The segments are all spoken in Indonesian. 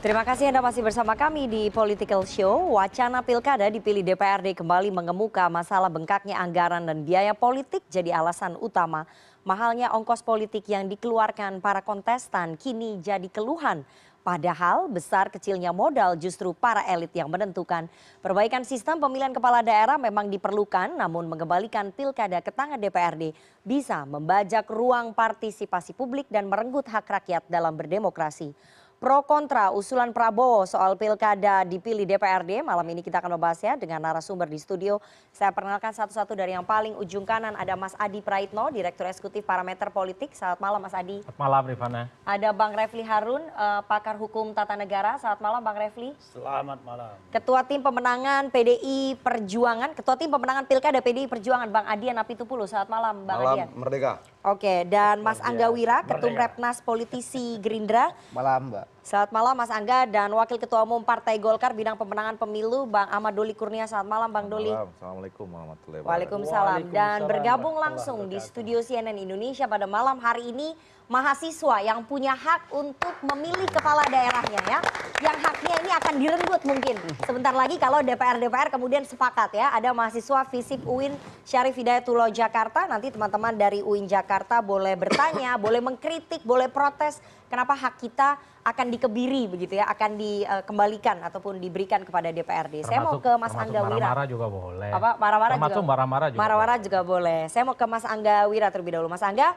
Terima kasih Anda masih bersama kami di Political Show. Wacana pilkada dipilih DPRD kembali mengemuka masalah bengkaknya anggaran dan biaya politik jadi alasan utama. Mahalnya ongkos politik yang dikeluarkan para kontestan kini jadi keluhan. Padahal besar kecilnya modal justru para elit yang menentukan. Perbaikan sistem pemilihan kepala daerah memang diperlukan, namun mengembalikan pilkada ke tangan DPRD bisa membajak ruang partisipasi publik dan merenggut hak rakyat dalam berdemokrasi. Pro kontra usulan Prabowo soal pilkada dipilih DPRD. Malam ini kita akan membahasnya dengan narasumber di studio. Saya perkenalkan satu-satu dari yang paling ujung kanan ada Mas Adi Praitno, Direktur Eksekutif Parameter Politik. Selamat malam Mas Adi. Selamat malam Rifana. Ada Bang Refli Harun, pakar hukum tata negara. Selamat malam Bang Refli. Selamat malam. Ketua Tim Pemenangan PDI Perjuangan, Ketua Tim Pemenangan Pilkada PDI Perjuangan Bang Adian Apitupulu. Selamat malam Bang Adian. Malam Merdeka. Oke, dan Mas Angga Wira, Ketum Repnas Politisi Gerindra. Malam Mbak. Selamat malam Mas Angga, dan Wakil Ketua Umum Partai Golkar bidang pemenangan pemilu Bang Ahmad Doli Kurnia. Selamat malam Bang Doli. Assalamualaikum warahmatullahi wabarakatuh. Waalaikumsalam. Dan bergabung langsung di studio CNN Indonesia pada malam hari ini mahasiswa yang punya hak untuk memilih kepala daerahnya ya. Yang haknya ini akan direnggut mungkin sebentar lagi kalau DPR kemudian sepakat ya. Ada mahasiswa FISIP UIN Syarif Hidayatullah Jakarta. Nanti teman-teman dari UIN Jakarta boleh bertanya, boleh mengkritik, boleh protes. Kenapa hak kita akan dikebiri begitu ya, akan dikembalikan ataupun diberikan kepada DPRD. Saya mau ke Mas Angga Wira. Marah-marah juga boleh. Apa? Marah-marah juga. Termasuk marah-marah juga. Marah-marah juga boleh. Saya mau ke Mas Angga Wira terlebih dahulu. Mas Angga,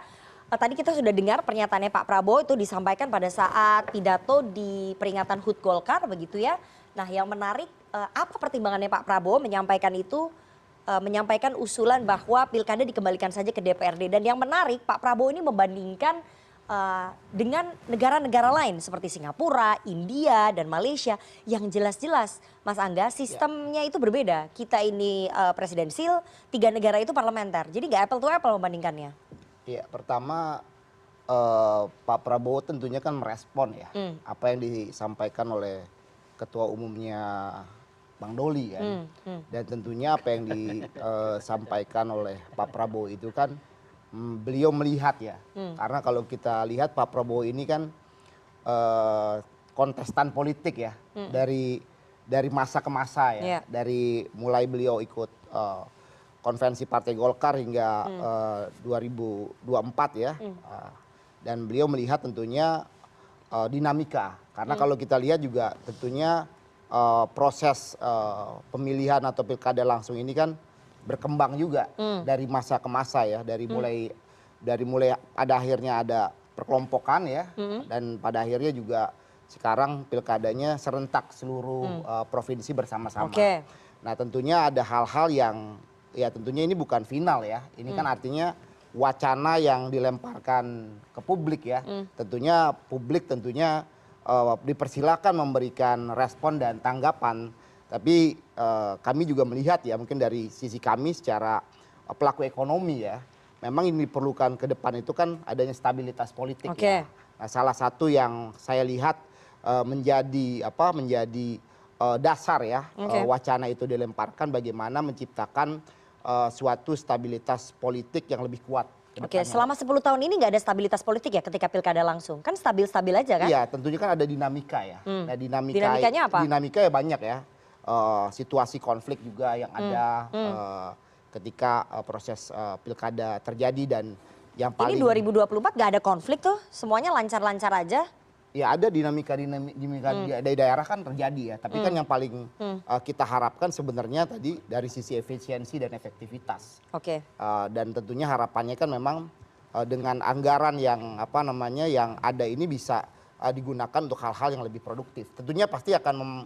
tadi kita sudah dengar pernyataannya Pak Prabowo itu disampaikan pada saat pidato di peringatan HUT Golkar begitu ya. Nah, yang menarik apa pertimbangannya Pak Prabowo menyampaikan itu, menyampaikan usulan bahwa pilkada dikembalikan saja ke DPRD. Dan yang menarik Pak Prabowo ini membandingkan dengan negara-negara lain seperti Singapura, India, dan Malaysia yang jelas-jelas Mas Angga sistemnya itu berbeda. Kita ini presidensil, 3 negara itu parlementer. Jadi nggak apple to apple membandingkannya. Iya, pertama Pak Prabowo tentunya kan merespon ya apa yang disampaikan oleh Ketua Umumnya Bang Doli kan. Dan tentunya apa yang disampaikan oleh Pak Prabowo itu kan beliau melihat ya, karena kalau kita lihat Pak Prabowo ini kan kontestan politik ya, dari masa ke masa ya, dari mulai beliau ikut konvensi Partai Golkar hingga 2024 ya, dan beliau melihat tentunya dinamika, karena kalau kita lihat juga tentunya proses pemilihan atau pilkada langsung ini kan berkembang juga dari masa ke masa ya, dari mulai pada akhirnya ada perkelompokan ya, dan pada akhirnya juga sekarang pilkadanya serentak seluruh provinsi bersama-sama. Nah, tentunya ada hal-hal yang ya tentunya ini bukan final ya, ini kan artinya wacana yang dilemparkan ke publik ya. Tentunya publik dipersilakan memberikan respon dan tanggapan. Tapi kami juga melihat ya, mungkin dari sisi kami secara pelaku ekonomi ya, memang ini diperlukan ke depan itu kan adanya stabilitas politik ya. Nah, salah satu yang saya lihat menjadi dasar ya wacana itu dilemparkan bagaimana menciptakan suatu stabilitas politik yang lebih kuat. Selama 10 tahun ini nggak ada stabilitas politik ya ketika pilkada langsung? Kan stabil-stabil aja kan? Iya, tentunya kan ada dinamika ya. Nah, dinamikanya apa? Dinamika ya banyak ya. Situasi konflik juga yang ada ketika proses pilkada terjadi, dan yang paling ini 2024 nggak ada konflik tuh, semuanya lancar-lancar aja. Ya ada dinamika di daerah kan terjadi ya, tapi kan yang paling kita harapkan sebenarnya tadi dari sisi efisiensi dan efektivitas. Dan tentunya harapannya kan memang dengan anggaran yang yang ada ini bisa digunakan untuk hal-hal yang lebih produktif. Tentunya pasti akan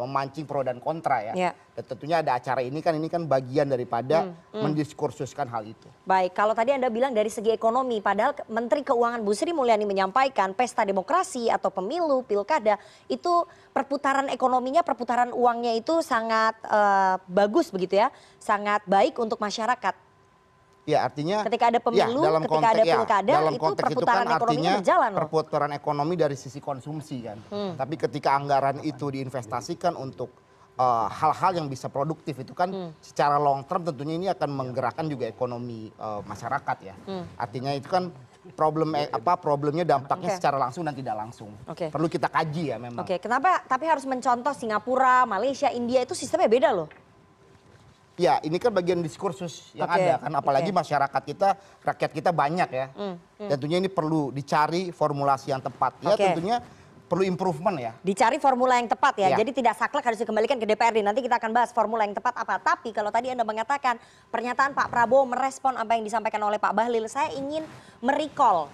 memancing pro dan kontra ya. Dan tentunya ada acara ini kan bagian daripada mendiskursuskan hal itu. Baik, kalau tadi Anda bilang dari segi ekonomi, padahal Menteri Keuangan Bu Sri Mulyani menyampaikan pesta demokrasi atau pemilu, pilkada, itu perputaran ekonominya, perputaran uangnya itu sangat bagus begitu ya, sangat baik untuk masyarakat. Ya, artinya ketika ada pemilu, ketika ada pilkada, itu perputaran ekonominya berjalan. Perputaran ekonomi dari sisi konsumsi kan. Tapi ketika anggaran itu diinvestasikan untuk hal-hal yang bisa produktif itu kan secara long term tentunya ini akan menggerakkan juga ekonomi masyarakat ya. Artinya itu kan problemnya dampaknya secara langsung dan tidak langsung. Perlu kita kaji ya memang. Kenapa tapi harus mencontoh Singapura, Malaysia, India itu sistemnya beda loh. Ya, ini kan bagian diskursus yang ada kan, apalagi masyarakat kita, rakyat kita banyak ya. Tentunya ini perlu dicari formulasi yang tepat. Ya tentunya perlu improvement ya. Dicari formula yang tepat ya. Jadi tidak saklek harus dikembalikan ke DPRD. Nanti kita akan bahas formula yang tepat apa. Tapi kalau tadi Anda mengatakan pernyataan Pak Prabowo merespon apa yang disampaikan oleh Pak Bahlil, saya ingin merecall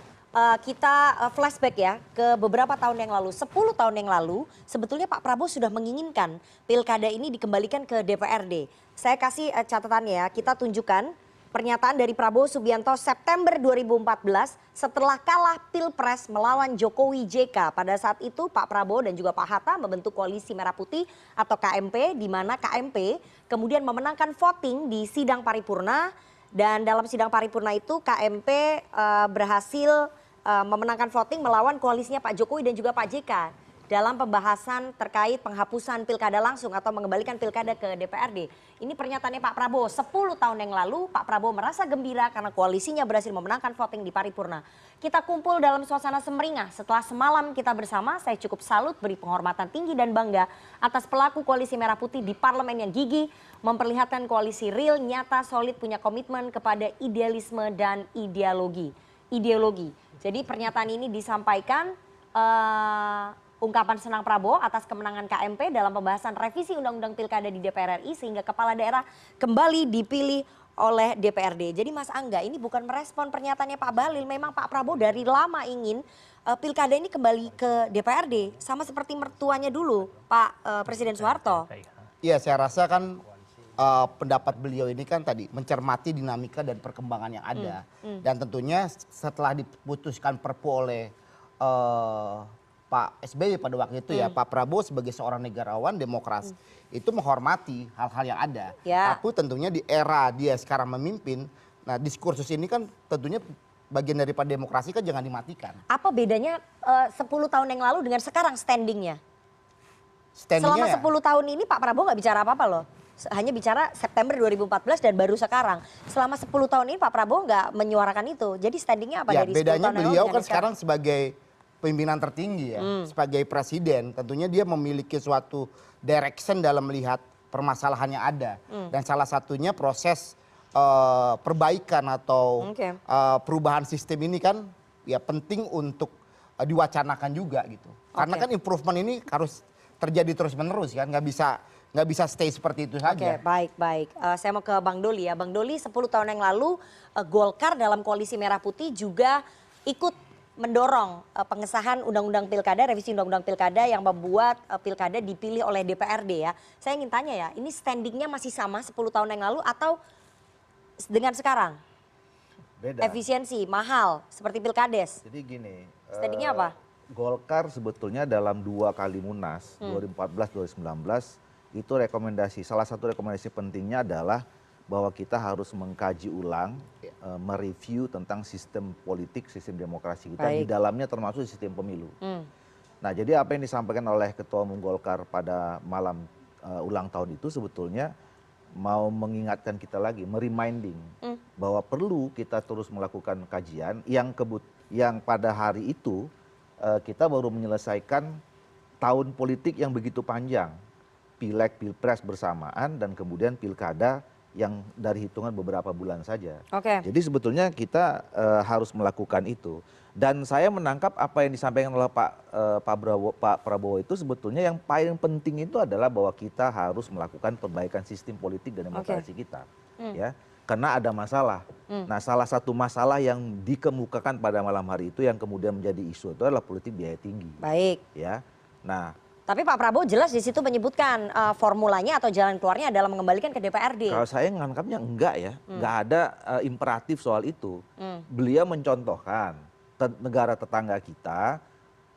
kita flashback ya ke beberapa tahun yang lalu. 10 tahun yang lalu sebetulnya Pak Prabowo sudah menginginkan pilkada ini dikembalikan ke DPRD. Saya kasih catatannya ya, kita tunjukkan pernyataan dari Prabowo Subianto September 2014 setelah kalah Pilpres melawan Jokowi JK. Pada saat itu Pak Prabowo dan juga Pak Hatta membentuk Koalisi Merah Putih atau KMP, di mana KMP kemudian memenangkan voting di sidang paripurna, dan dalam sidang paripurna itu KMP berhasil memenangkan voting melawan koalisinya Pak Jokowi dan juga Pak JK dalam pembahasan terkait penghapusan pilkada langsung atau mengembalikan pilkada ke DPRD. Ini pernyataannya Pak Prabowo 10 tahun yang lalu. Pak Prabowo merasa gembira karena koalisinya berhasil memenangkan voting di paripurna. Kita kumpul dalam suasana semeringah. Setelah semalam kita bersama, saya cukup salut, beri penghormatan tinggi dan bangga atas pelaku Koalisi Merah Putih di parlemen yang gigih, memperlihatkan koalisi real, nyata, solid, punya komitmen kepada idealisme dan ideologi. Jadi pernyataan ini disampaikan ungkapan senang Prabowo atas kemenangan KMP dalam pembahasan revisi Undang-Undang Pilkada di DPR RI sehingga kepala daerah kembali dipilih oleh DPRD. Jadi Mas Angga, ini bukan merespon pernyataannya Pak Bahlil, memang Pak Prabowo dari lama ingin pilkada ini kembali ke DPRD sama seperti mertuanya dulu Pak Presiden Soeharto. Iya, saya rasa kan pendapat beliau ini kan tadi mencermati dinamika dan perkembangan yang ada. Dan tentunya setelah diputuskan Perpu oleh Pak SBY pada waktu itu ya, Pak Prabowo sebagai seorang negarawan demokrasi itu menghormati hal-hal yang ada. Tapi tentunya di era dia sekarang memimpin, nah diskursus ini kan tentunya bagian daripada demokrasi kan jangan dimatikan. Apa bedanya 10 tahun yang lalu dengan sekarang standingnya? Selama 10 tahun ini Pak Prabowo nggak bicara apa-apa loh. Hanya bicara September 2014 dan baru sekarang. Selama 10 tahun ini Pak Prabowo nggak menyuarakan itu. Jadi standingnya apa dari 10 tahun yang lalu? Bedanya beliau kan sekarang sebagai pimpinan tertinggi ya, sebagai presiden tentunya dia memiliki suatu direction dalam melihat permasalahan yang ada. Dan salah satunya proses perbaikan atau perubahan sistem ini kan ya penting untuk diwacanakan juga gitu. Karena kan improvement ini harus terjadi terus menerus kan, nggak bisa stay seperti itu saja. Baik. Saya mau ke Bang Doli ya. Bang Doli, 10 tahun yang lalu Golkar dalam Koalisi Merah Putih juga ikut mendorong pengesahan Undang-Undang Pilkada, revisi Undang-Undang Pilkada yang membuat pilkada dipilih oleh DPRD ya. Saya ingin tanya ya, ini standingnya masih sama 10 tahun yang lalu atau dengan sekarang? Beda. Efisiensi, mahal, seperti Pilkades. Jadi gini. Standingnya apa? Golkar sebetulnya dalam 2 kali Munas, 2014-2019, itu salah satu rekomendasi pentingnya adalah bahwa kita harus mengkaji ulang, mereview tentang sistem politik, sistem demokrasi kita. Di dalamnya termasuk sistem pemilu. Nah, jadi apa yang disampaikan oleh Ketua Umum Golkar pada malam ulang tahun itu sebetulnya mau mengingatkan kita lagi, mereminding bahwa perlu kita terus melakukan kajian yang pada hari itu kita baru menyelesaikan tahun politik yang begitu panjang. Pileg, pilpres bersamaan dan kemudian pilkada yang dari hitungan beberapa bulan saja. Jadi sebetulnya kita harus melakukan itu. Dan saya menangkap apa yang disampaikan oleh Pak Prabowo itu sebetulnya yang paling penting itu adalah bahwa kita harus melakukan perbaikan sistem politik dan demokrasi kita. Ya, karena ada masalah. Nah, salah satu masalah yang dikemukakan pada malam hari itu yang kemudian menjadi isu itu adalah politik biaya tinggi. Ya, nah. Tapi Pak Prabowo jelas di situ menyebutkan formulanya atau jalan keluarnya adalah mengembalikan ke DPRD. Kalau saya menganggapnya enggak ya, enggak ada imperatif soal itu. Beliau mencontohkan negara tetangga kita,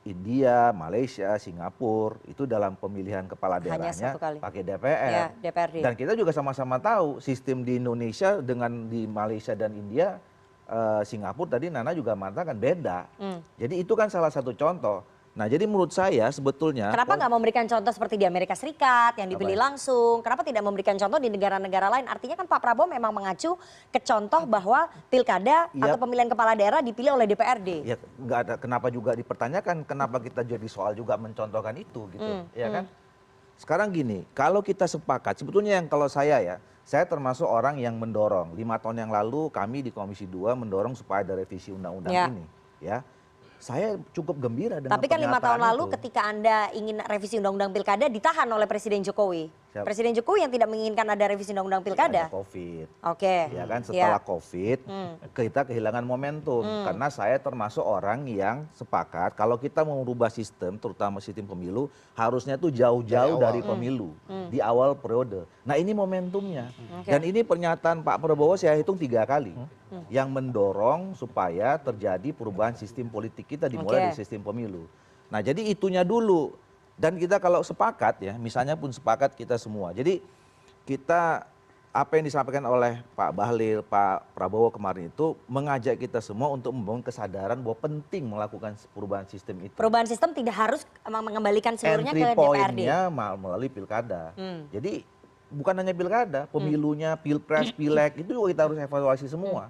India, Malaysia, Singapura, itu dalam pemilihan kepala daerahnya pakai DPR. DPRD. Dan kita juga sama-sama tahu sistem di Indonesia dengan di Malaysia dan India, Singapura tadi Nana juga mengatakan beda. Jadi itu kan salah satu contoh. Nah jadi menurut saya sebetulnya Kenapa nggak memberikan contoh seperti di Amerika Serikat yang dipilih langsung? Kenapa tidak memberikan contoh di negara-negara lain? Artinya kan Pak Prabowo memang mengacu ke contoh bahwa pilkada Ya. atau pemilihan kepala daerah dipilih oleh DPRD. ya nggak ada, kenapa juga dipertanyakan, kenapa kita jadi soal juga mencontohkan itu gitu, ya kan? Sekarang gini, kalau kita sepakat, sebetulnya yang kalau saya termasuk orang yang mendorong 5 tahun yang lalu kami di Komisi 2 mendorong supaya ada revisi undang-undang Ya. ini, ya. Saya cukup gembira dengan Tapi kan 5 tahun pernyataan lalu itu. ketika Anda ingin revisi undang-undang pilkada ditahan oleh Presiden Jokowi. Siap. Presiden Jokowi yang tidak menginginkan ada revisi undang-undang pilkada. Ada COVID. Oke. Ya kan setelah COVID kita kehilangan momentum karena saya termasuk orang yang sepakat kalau kita mau merubah sistem terutama sistem pemilu harusnya tuh jauh-jauh dari pemilu di awal periode. Nah ini momentumnya dan ini pernyataan Pak Prabowo saya hitung 3 kali yang mendorong supaya terjadi perubahan sistem politik kita dimulai dari sistem pemilu. Nah jadi itunya dulu dan kita kalau sepakat ya misalnya pun sepakat kita semua. Jadi kita apa yang disampaikan oleh Pak Bahlil, Pak Prabowo kemarin itu mengajak kita semua untuk membangun kesadaran bahwa penting melakukan perubahan sistem itu. Perubahan sistem tidak harus mengembalikan seluruhnya Entry ke DPRD. point-nya melalui pilkada. Jadi bukan hanya pilkada, pemilunya, pilpres, pileg itu juga kita harus evaluasi semua.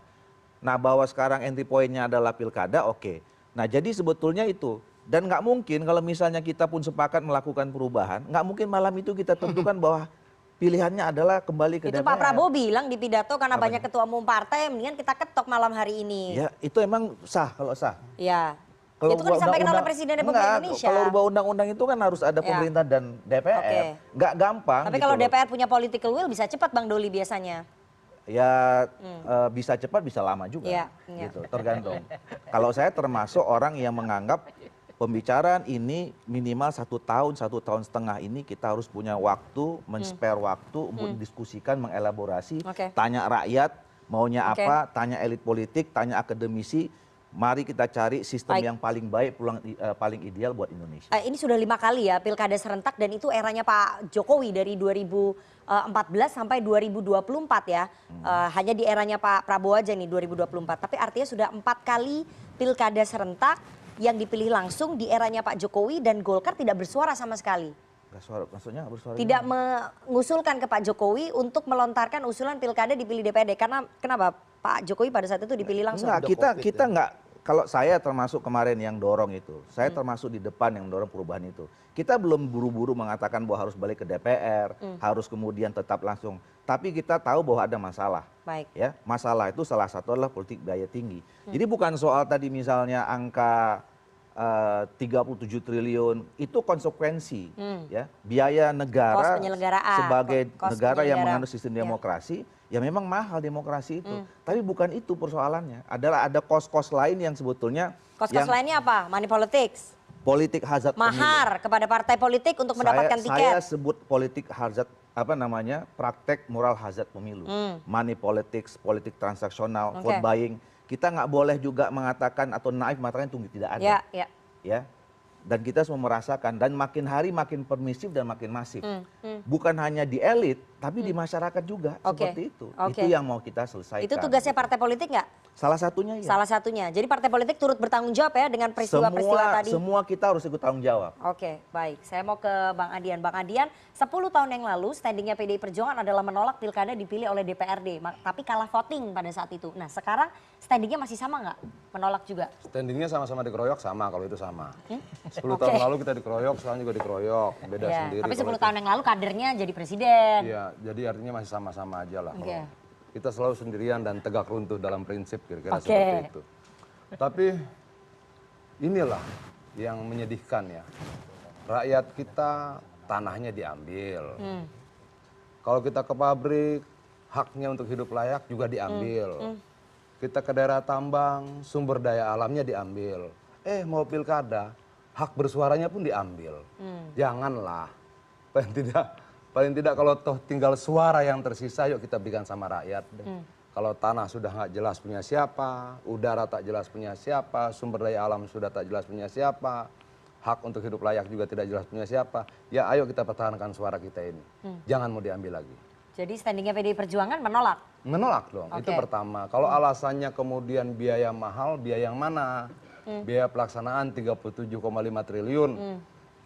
Nah bahwa sekarang entry point-nya adalah pilkada, oke. Nah jadi sebetulnya itu. Dan nggak mungkin kalau misalnya kita pun sepakat melakukan perubahan, nggak mungkin malam itu kita tentukan bahwa pilihannya adalah kembali ke Itu DPR. Pak Prabowo bilang di pidato karena banyak ketua umum partai, mendingan kita ketok malam hari ini. Ya itu emang sah kalau sah. Ya. Kalau Itu kan rubah disampaikan oleh undang-undang- Presiden Republik Enggak, Indonesia. Kalau rubah undang-undang itu kan harus ada Ya. pemerintah dan DPR. Oke. Nggak gampang. Tapi gitu kalau loh. DPR punya political will bisa cepat Bang Doli biasanya. Ya bisa cepat bisa lama juga. Iya, iya. Gitu, tergantung. Kalau saya termasuk orang yang menganggap pembicaraan ini minimal 1 tahun, 1,5 tahun ini kita harus punya waktu, men-spare waktu untuk mendiskusikan, mengelaborasi, Oke. tanya rakyat maunya Oke. apa, tanya elit politik, tanya akademisi. Mari kita cari sistem Baik. yang paling baik, paling ideal buat Indonesia. Ini sudah 5 kali ya pilkada serentak dan itu eranya Pak Jokowi dari 2014 sampai 2024 ya. Hanya di eranya Pak Prabowo aja nih 2024. Tapi artinya sudah 4 kali pilkada serentak yang dipilih langsung di eranya Pak Jokowi dan Golkar tidak bersuara sama sekali. Maksudnya bersuara Tidak gimana? mengusulkan ke Pak Jokowi untuk melontarkan usulan pilkada dipilih DPRD. Karena kenapa Pak Jokowi pada saat itu dipilih langsung? Enggak, kita enggak. Kalau saya termasuk kemarin yang dorong itu, saya termasuk di depan yang dorong perubahan itu. Kita belum buru-buru mengatakan bahwa harus balik ke DPR, harus kemudian tetap langsung. Tapi kita tahu bahwa ada masalah. Baik. Ya, masalah itu salah satu adalah politik biaya tinggi. Jadi bukan soal tadi misalnya angka 37 triliun itu konsekuensi ya biaya Kos negara penyelenggaraan, sebagai kos negara yang penyelenggara. menganut sistem Ya. demokrasi ya memang mahal demokrasi itu tapi bukan itu persoalannya adalah ada kos-kos lain yang sebetulnya Kos-kos yang lainnya apa? Money politics. politik hazard pemilu. Mahar kepada partai politik untuk mendapatkan Saya tiket. sebut politik hazard praktek moral hazard pemilu, money politics, politik transaksional, Oke. vote buying. Kita nggak boleh juga mengatakan atau naif mengatakan itu tidak ada. Ya, ya. Ya, dan kita semua merasakan dan makin hari makin permisif dan makin masif. Bukan hanya di elit, tapi di masyarakat juga Oke. seperti itu. Oke. Itu yang mau kita selesaikan. Itu tugasnya partai politik nggak? Salah satunya ya. Salah satunya. Jadi partai politik turut bertanggung jawab ya dengan peristiwa-peristiwa tadi. Semua kita harus ikut tanggung jawab. Oke, baik. Saya mau ke Bang Adian. Bang Adian, 10 tahun yang lalu standingnya PDI Perjuangan adalah menolak pilkada dipilih oleh DPRD. Tapi kalah voting pada saat itu. Nah sekarang standingnya masih sama nggak? Menolak juga? Standingnya sama-sama dikeroyok sama kalau itu sama. 10 Oke. tahun lalu kita dikeroyok, sekarang juga dikeroyok. Beda Ya, sendiri. tapi 10 kalau tahun yang lalu kadernya jadi presiden. Iya, jadi artinya masih sama-sama aja lah. Oke. Kalau kita selalu sendirian dan tegak runtuh dalam prinsip kira-kira Oke. seperti itu. Tapi inilah yang menyedihkan ya. Rakyat kita tanahnya diambil. Kalau kita ke pabrik, haknya untuk hidup layak juga diambil. Kita ke daerah tambang, sumber daya alamnya diambil. Mau pilkada, hak bersuaranya pun diambil. Janganlah. Paling tidak kalau toh tinggal suara yang tersisa, yuk kita berikan sama rakyat. Kalau tanah sudah nggak jelas punya siapa, udara tak jelas punya siapa, sumber daya alam sudah tak jelas punya siapa, hak untuk hidup layak juga tidak jelas punya siapa, ya ayo kita pertahankan suara kita ini. Jangan mau diambil lagi. Jadi standingnya PDI Perjuangan menolak? Menolak dong, itu Oke. pertama. Kalau alasannya kemudian biaya mahal, biaya yang mana? biaya pelaksanaan 37,5 triliun.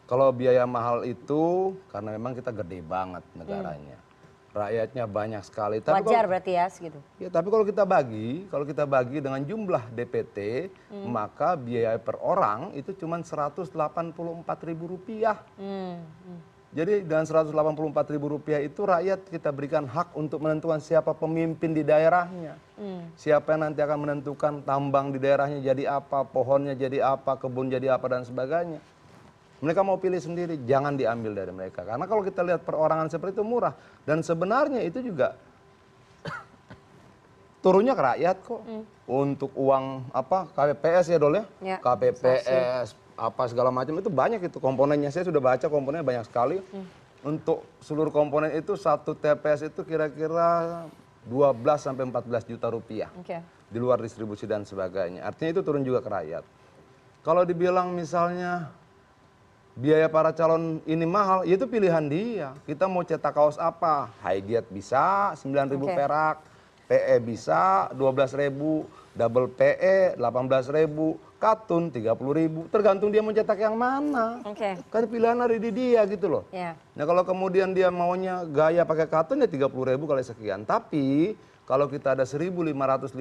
Kalau biaya mahal itu karena memang kita gede banget negaranya. Rakyatnya banyak sekali. Tapi Wajar berarti ya segitu. ya, tapi kalau kita bagi dengan jumlah DPT, maka biaya per orang itu cuma Rp184.000. Jadi dengan Rp184.000 itu rakyat kita berikan hak untuk menentukan siapa pemimpin di daerahnya. Siapa yang nanti akan menentukan tambang di daerahnya jadi apa, pohonnya jadi apa, kebun jadi apa dan sebagainya. Mereka mau pilih sendiri, jangan diambil dari mereka. Karena kalau kita lihat perorangan seperti itu murah. Dan sebenarnya itu juga turunnya ke rakyat kok. Untuk uang apa KPPS ya Dol ya? KPPS, apa segala macam itu banyak itu komponennya. Saya sudah baca komponennya banyak sekali. Untuk seluruh komponen itu satu TPS itu kira-kira 12 sampai 14 juta rupiah. Di luar distribusi dan sebagainya. Artinya itu turun juga ke rakyat. Kalau dibilang misalnya biaya para calon ini mahal, ya itu pilihan dia. Kita mau cetak kaos apa? High bisa 9.000 perak, PE bisa 12.000, double PE 18.000, katun 30.000. Tergantung dia mau cetak yang mana. Kan pilihan ada di dia gitu loh. Nah kalau kemudian dia maunya gaya pakai katun ya 30.000 kali sekian. Tapi kalau kita ada 1.556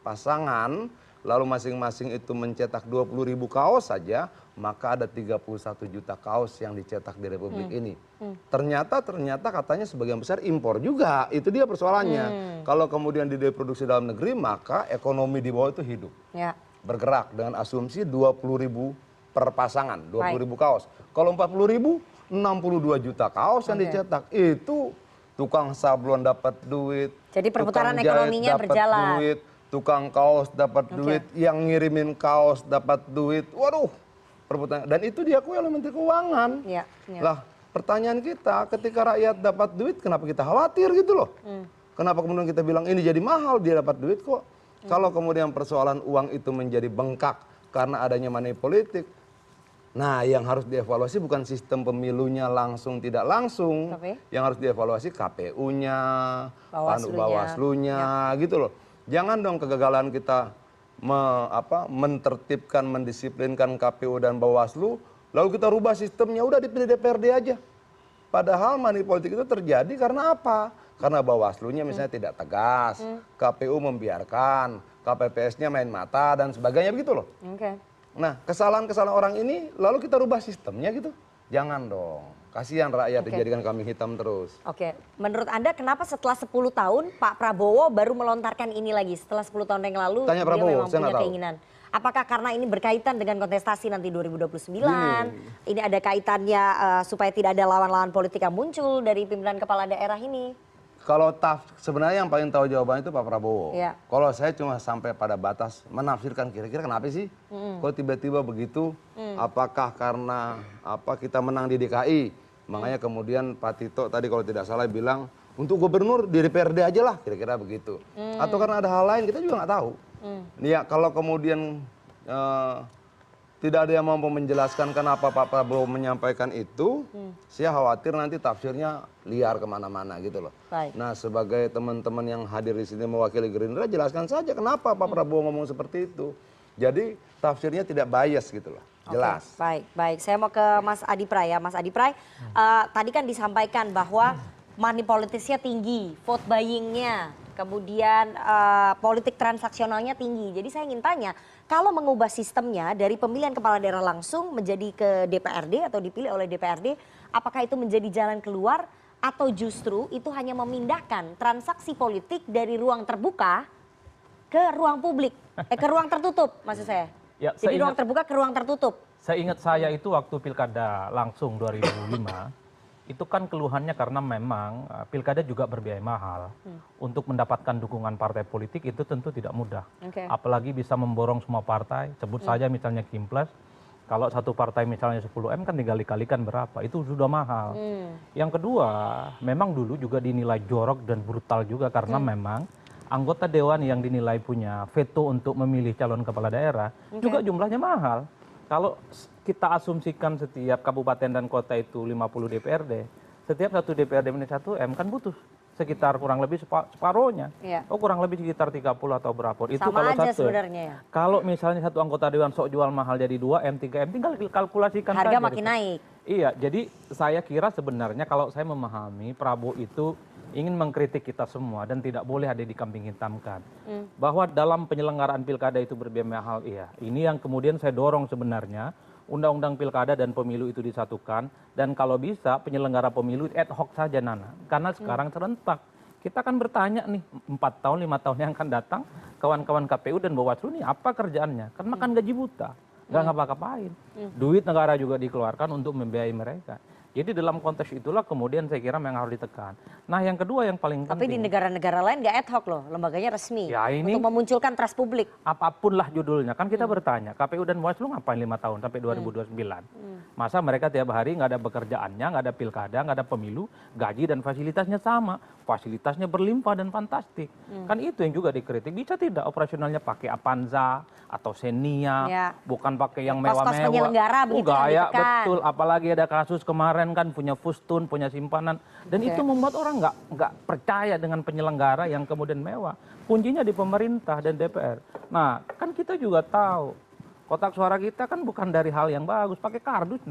pasangan, lalu masing-masing itu mencetak 20.000 kaos saja, maka ada 31 juta kaos yang dicetak di Republik ini. Ternyata katanya sebagian besar impor juga, itu dia persoalannya. Kalau kemudian diproduksi dalam negeri, maka ekonomi di bawah itu hidup. Bergerak dengan asumsi 20.000 per pasangan, 20.000 kaos. Kalau 40.000, 62 juta kaos yang dicetak. Itu tukang sablon dapat duit, jadi perputaran tukang jahit ekonominya dapat berjalan. duit, tukang kaos dapat duit, yang ngirimin kaos dapat duit. Waduh, perputaran. Dan itu diakui oleh Menteri Keuangan. Lah, pertanyaan kita, ketika rakyat dapat duit, kenapa kita khawatir gitu loh? Kenapa kemudian kita bilang ini jadi mahal, dia dapat duit kok? Kalau kemudian persoalan uang itu menjadi bengkak karena adanya money politik, nah yang harus dievaluasi bukan sistem pemilunya langsung tidak langsung, yang harus dievaluasi KPU-nya, Bawaslu-nya, gitu loh. Jangan dong kegagalan kita mentertibkan, mendisiplinkan KPU dan Bawaslu, lalu kita rubah sistemnya, udah dipilih DPRD aja. Padahal money politik itu terjadi karena apa? Karena Bawaslu-nya misalnya tidak tegas, KPU membiarkan, KPPS-nya main mata dan sebagainya begitu loh. Nah, kesalahan-kesalahan orang ini lalu kita rubah sistemnya gitu. Jangan dong. Kasihan rakyat dijadikan kambing hitam terus. Menurut Anda kenapa setelah 10 tahun Pak Prabowo baru melontarkan ini lagi? Setelah 10 tahun yang lalu Tanya dia Prabowo, memang saya punya nggak tahu. keinginan. Apakah karena ini berkaitan dengan kontestasi nanti 2029? Ini ada kaitannya supaya tidak ada lawan-lawan politik yang muncul dari pimpinan kepala daerah ini? Kalau sebenarnya yang paling tahu jawabannya itu Pak Prabowo. Kalau saya cuma sampai pada batas menafsirkan kira-kira kenapa sih? Kok tiba-tiba begitu? Apakah karena kita menang di DKI? Makanya kemudian Pak Tito tadi kalau tidak salah bilang untuk gubernur di DPRD aja lah, kira-kira begitu. Atau karena ada hal lain kita juga nggak tahu. Ya kalau kemudian tidak ada yang mampu menjelaskan kenapa Pak Prabowo menyampaikan itu, saya khawatir nanti tafsirnya liar kemana-mana gitu loh. Nah sebagai teman-teman yang hadir di sini mewakili Gerindra, jelaskan saja kenapa Pak Prabowo ngomong seperti itu. Jadi tafsirnya tidak bias gitu loh, jelas. Baik. Saya mau ke Mas Adi Pray ya. Mas Adi Pray, tadi kan disampaikan bahwa money politisnya tinggi, vote buyingnya, kemudian politik transaksionalnya tinggi. Jadi saya ingin tanya, kalau mengubah sistemnya dari pemilihan kepala daerah langsung menjadi ke DPRD atau dipilih oleh DPRD, apakah itu menjadi jalan keluar atau justru itu hanya memindahkan transaksi politik dari ruang terbuka ke ruang publik, ke ruang tertutup maksud saya. Jadi ruang terbuka ke ruang tertutup. Saya ingat saya itu waktu pilkada langsung 2005, itu kan keluhannya karena memang pilkada juga berbiaya mahal. Untuk mendapatkan dukungan partai politik itu tentu tidak mudah. Apalagi bisa memborong semua partai, sebut saja misalnya Kimplas, kalau satu partai misalnya 10M kan dikali-kalikan berapa, itu sudah mahal. Yang kedua, memang dulu juga dinilai jorok dan brutal juga karena memang anggota dewan yang dinilai punya veto untuk memilih calon kepala daerah juga jumlahnya mahal. Kalau kita asumsikan setiap kabupaten dan kota itu 50 DPRD, setiap satu DPRD minus 1 M kan butuh sekitar kurang lebih separuhnya. Iya. Oh kurang lebih sekitar 30 atau berapa. Itu Sama kalau aja satu. sebenarnya ya. Kalau misalnya satu anggota dewan sok jual mahal jadi 2M, 3M, tinggal kalkulasikan Harga saja makin gitu. naik. Iya, jadi saya kira sebenarnya kalau saya memahami Prabowo itu ingin mengkritik kita semua dan tidak boleh ada dikambing hitamkan. Bahwa dalam penyelenggaraan pilkada itu berbiaya mahal, iya. Ini yang kemudian saya dorong sebenarnya, undang-undang pilkada dan pemilu itu disatukan, dan kalau bisa penyelenggara pemilu ad hoc saja Nana. Karena sekarang serentak. Kita akan bertanya nih, 4 tahun, 5 tahun yang akan datang, kawan-kawan KPU dan Bawaslu ini apa kerjaannya? Kan makan gaji buta, nggak ngapa-ngapain. Duit negara juga dikeluarkan untuk membiayai mereka. Jadi dalam konteks itulah kemudian saya kira yang harus ditekan. Nah yang kedua yang paling Tapi di penting. negara-negara lain nggak ad hoc loh, lembaganya resmi. Ya, ini- Untuk memunculkan trust publik. Apapun lah judulnya, kan kita bertanya, KPU dan Bawaslu ngapain 5 tahun sampai 2029? Masa mereka tiap hari nggak ada pekerjaannya, nggak ada pilkada, nggak ada pemilu, gaji dan fasilitasnya sama, fasilitasnya berlimpah dan fantastik. Kan itu yang juga dikritik, bisa tidak operasionalnya pakai Avanza atau Xenia, Ya. bukan pakai yang Kos-kos mewah-mewah. penyelenggara begitu yang Gaya, ditekan. betul, apalagi ada kasus kemarin kan punya fustun, punya simpanan, dan Oke. itu membuat orang nggak percaya dengan penyelenggara yang kemudian mewah. Kuncinya di pemerintah dan DPR. Nah, kan kita juga tahu kotak suara kita kan bukan dari hal yang bagus, pakai kardus,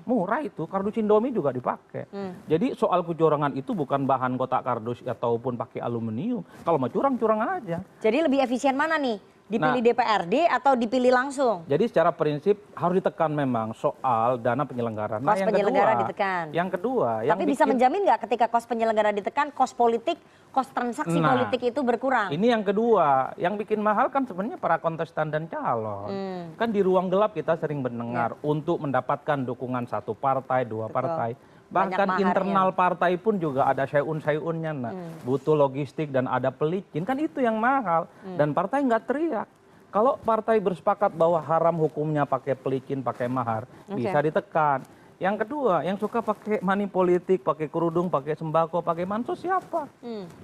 murah itu, kardus Indomie juga dipakai. Jadi soal kecurangan itu bukan bahan kotak kardus ataupun pakai aluminium. Kalau mau curang aja. Jadi lebih efisien mana nih? Dipilih DPRD atau dipilih langsung? Jadi secara prinsip harus ditekan memang soal dana penyelenggara. Kos penyelenggara ditekan. Yang kedua, Tapi bisa menjamin nggak ketika kos penyelenggara ditekan, kos politik, kos transaksi politik itu berkurang? Ini yang kedua, yang bikin mahal kan sebenarnya para kontestan dan calon. Kan di ruang gelap kita sering mendengar untuk mendapatkan dukungan satu partai, dua partai. Banyak Bahkan maharnya. internal partai pun juga ada syai'un-syai'unnya. Butuh logistik dan ada pelicin, kan itu yang mahal. Dan partai nggak teriak. Kalau partai bersepakat bahwa haram hukumnya pakai pelicin, pakai mahar, bisa ditekan. Yang kedua, yang suka pakai money politik, pakai kerudung, pakai sembako, pakai bansos siapa?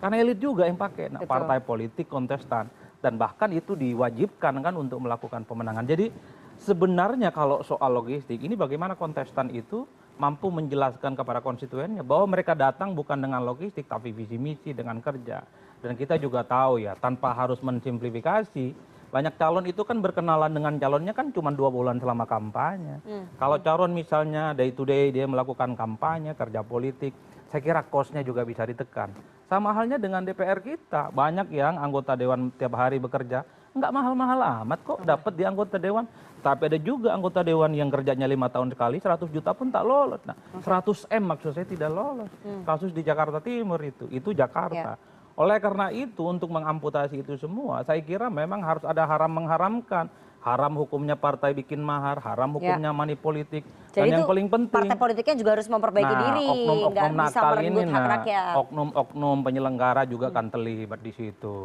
Karena elit juga yang pakai. Nah, partai politik, kontestan. Dan bahkan itu diwajibkan kan untuk melakukan pemenangan. Jadi sebenarnya kalau soal logistik, ini bagaimana kontestan itu mampu menjelaskan kepada konstituennya bahwa mereka datang bukan dengan logistik tapi visi misi dengan kerja. Dan kita juga tahu ya, tanpa harus mensimplifikasi, banyak calon itu kan berkenalan dengan calonnya kan cuma 2 bulan selama kampanye. Kalau calon misalnya day to day dia melakukan kampanye, kerja politik, saya kira cost-nya juga bisa ditekan. Sama halnya dengan DPR kita, banyak yang anggota dewan tiap hari bekerja, nggak mahal-mahal amat kok dapat di anggota dewan. Tapi ada juga anggota dewan yang kerjanya 5 tahun sekali, 100 juta pun tak lolos. Nah, 100M maksud saya tidak lolos. Kasus di Jakarta Timur itu Jakarta. Oleh karena itu untuk mengamputasi itu semua, saya kira memang harus ada haram mengharamkan. Haram hukumnya partai bikin mahar, haram hukumnya money politik. Jadi Dan yang itu paling penting, partai politiknya juga harus memperbaiki diri, nggak oknum-oknum bisa nakal merenggut ini, hak rakyat. oknum-oknum penyelenggara juga kan terlibat di situ.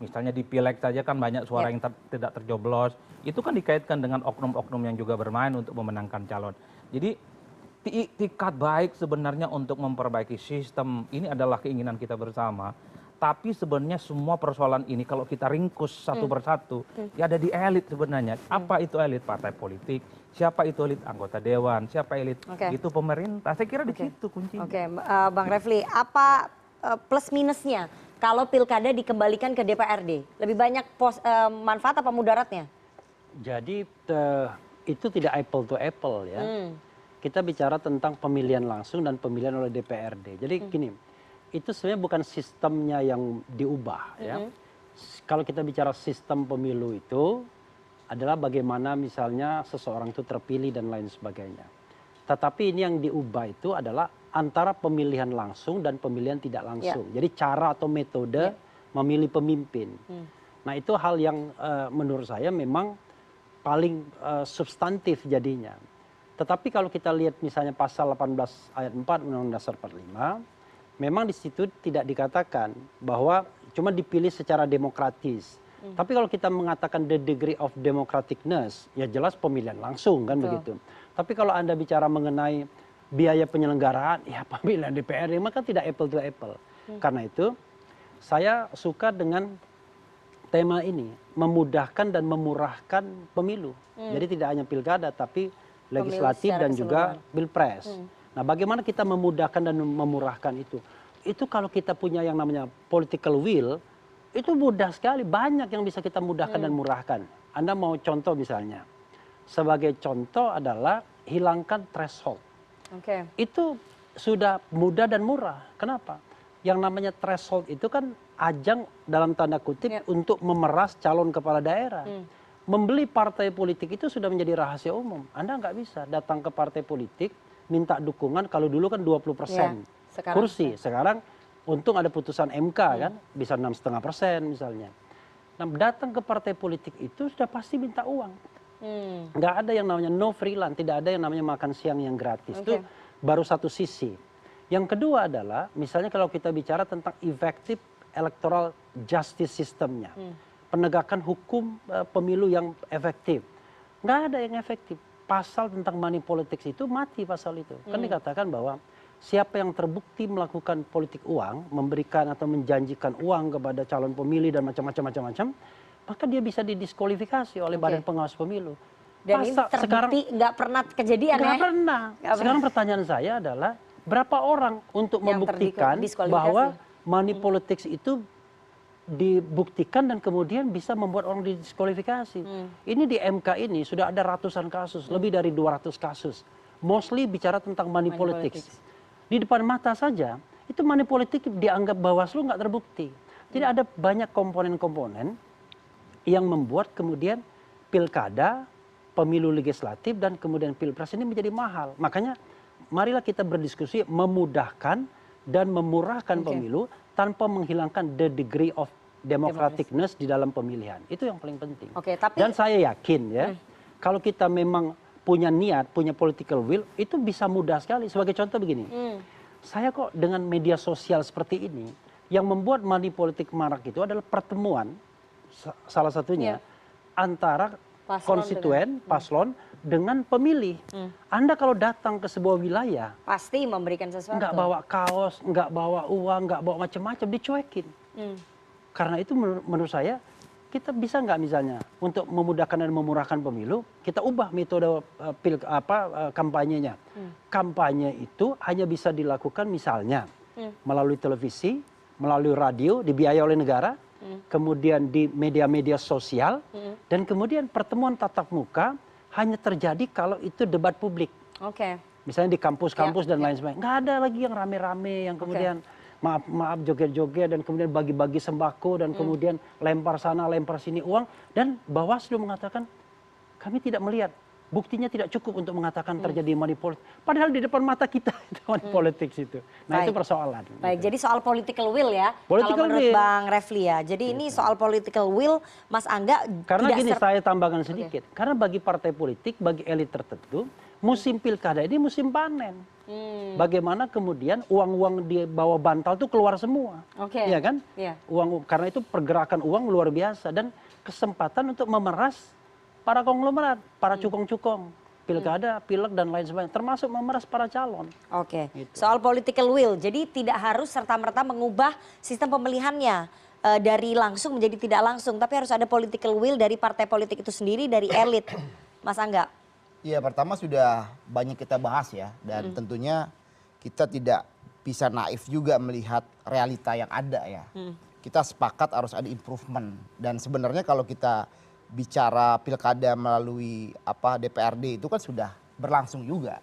Misalnya di pileg saja kan banyak suara yang tidak terjoblos. Itu kan dikaitkan dengan oknum-oknum yang juga bermain untuk memenangkan calon. Jadi tikat baik sebenarnya untuk memperbaiki sistem ini adalah keinginan kita bersama. Tapi sebenarnya semua persoalan ini kalau kita ringkus satu persatu, ya ada di elit sebenarnya. Apa itu elit? Partai politik. Siapa itu elit? Anggota dewan. Siapa elit? Itu pemerintah. Saya kira di situ kuncinya. Bang Refli, apa plus minusnya kalau pilkada dikembalikan ke DPRD? Lebih banyak manfaat apa mudaratnya? Jadi itu tidak apple to apple ya. Kita bicara tentang pemilihan langsung dan pemilihan oleh DPRD. Jadi gini, itu sebenarnya bukan sistemnya yang diubah ya. Kalau kita bicara sistem pemilu itu adalah bagaimana misalnya seseorang itu terpilih dan lain sebagainya. Tetapi ini yang diubah itu adalah antara pemilihan langsung dan pemilihan tidak langsung. Jadi cara atau metode memilih pemimpin. Nah itu hal yang menurut saya memang paling substantif jadinya. Tetapi kalau kita lihat misalnya pasal 18 ayat 4 Undang-Undang Dasar 45, memang di situ tidak dikatakan bahwa cuma dipilih secara demokratis. Tapi kalau kita mengatakan the degree of democraticness, ya jelas pemilihan langsung kan begitu. Tapi kalau Anda bicara mengenai biaya penyelenggaraan, ya pemilihan DPRD maka tidak apple to apple. Karena itu saya suka dengan tema ini, memudahkan dan memurahkan pemilu. Jadi tidak hanya pilkada tapi legislatif dan juga pilpres. Nah, bagaimana kita memudahkan dan memurahkan itu? itu kalau kita punya yang namanya political will, itu mudah sekali, banyak yang bisa kita mudahkan dan murahkan. Anda mau contoh misalnya, sebagai contoh adalah hilangkan threshold. Oke. Itu sudah mudah dan murah. Kenapa? Yang namanya threshold itu kan ajang dalam tanda kutip untuk memeras calon kepala daerah. Membeli partai politik itu sudah menjadi rahasia umum. Anda nggak bisa datang ke partai politik, minta dukungan, kalau dulu kan 20% kursi. Sekarang untung ada putusan MK kan, bisa 6,5% misalnya. Nah, datang ke partai politik itu sudah pasti minta uang. Nggak ada yang namanya no free lunch, tidak ada yang namanya makan siang yang gratis. Itu baru satu sisi. Yang kedua adalah, misalnya kalau kita bicara tentang effective electoral justice systemnya, penegakan hukum pemilu yang efektif. Nggak ada yang efektif. Pasal tentang money politics itu mati pasal itu. Kan dikatakan bahwa siapa yang terbukti melakukan politik uang, memberikan atau menjanjikan uang kepada calon pemilih dan macam-macam, maka dia bisa didiskualifikasi oleh Badan Pengawas Pemilu. Dan ini terbukti nggak pernah kejadian nggak pernah. Sekarang pertanyaan saya adalah, berapa orang untuk membuktikan bahwa money politics itu dibuktikan dan kemudian bisa membuat orang didiskualifikasi. Ini di MK ini sudah ada ratusan kasus, lebih dari 200 kasus. Mostly bicara tentang money politics. Di depan mata saja, itu money politik dianggap Bawaslu nggak terbukti. Tidak ada banyak komponen-komponen yang membuat kemudian pilkada, pemilu legislatif, dan kemudian pilpres ini menjadi mahal. Makanya marilah kita berdiskusi memudahkan dan memurahkan pemilu tanpa menghilangkan the degree of democraticness di dalam pemilihan. Itu yang paling penting. Dan saya yakin ya, kalau kita memang punya niat, punya political will, itu bisa mudah sekali. Sebagai contoh begini, saya kok dengan media sosial seperti ini, yang membuat money politik marak itu adalah pertemuan, salah satunya, antara konstituen, paslon, dengan pemilih. Anda kalau datang ke sebuah wilayah, pasti memberikan sesuatu. Nggak bawa kaos, nggak bawa uang, nggak bawa macam-macam, dicuekin. Karena itu menurut saya, kita bisa nggak misalnya untuk memudahkan dan memurahkan pemilu, kita ubah metode kampanyenya. Kampanye itu hanya bisa dilakukan misalnya melalui televisi, melalui radio, dibiayai oleh negara, kemudian di media-media sosial, dan kemudian pertemuan tatap muka hanya terjadi kalau itu debat publik. Misalnya di kampus-kampus dan lain sebagainya. Nggak ada lagi yang rame-rame, yang kemudian maaf joget-joget dan kemudian bagi-bagi sembako dan kemudian lempar sana lempar sini uang, dan Bawaslu mengatakan kami tidak melihat, buktinya tidak cukup untuk mengatakan terjadi money politics. Padahal di depan mata kita itu money politics itu. Nah itu persoalan. Baik, jadi soal political will ya. Political kalau menurut Bang Refli ya. Jadi ini soal political will, Mas Angga. Karena gini saya tambahkan sedikit. Karena bagi partai politik, bagi elit tertentu, musim pilkada ini musim panen. Bagaimana kemudian uang-uang di bawah bantal itu keluar semua, ya kan? Uang, karena itu pergerakan uang luar biasa dan kesempatan untuk memeras para konglomerat, para cukong-cukong, pilkada, pilek dan lain sebagainya, termasuk memeras para calon. Gitu. Soal political will, jadi tidak harus serta-merta mengubah sistem pemilihannya dari langsung menjadi tidak langsung, tapi harus ada political will dari partai politik itu sendiri, dari elit, Mas Angga. Iya, pertama sudah banyak kita bahas ya, dan tentunya kita tidak bisa naif juga melihat realita yang ada ya. Kita sepakat harus ada improvement, dan sebenarnya kalau kita bicara pilkada melalui DPRD itu kan sudah berlangsung juga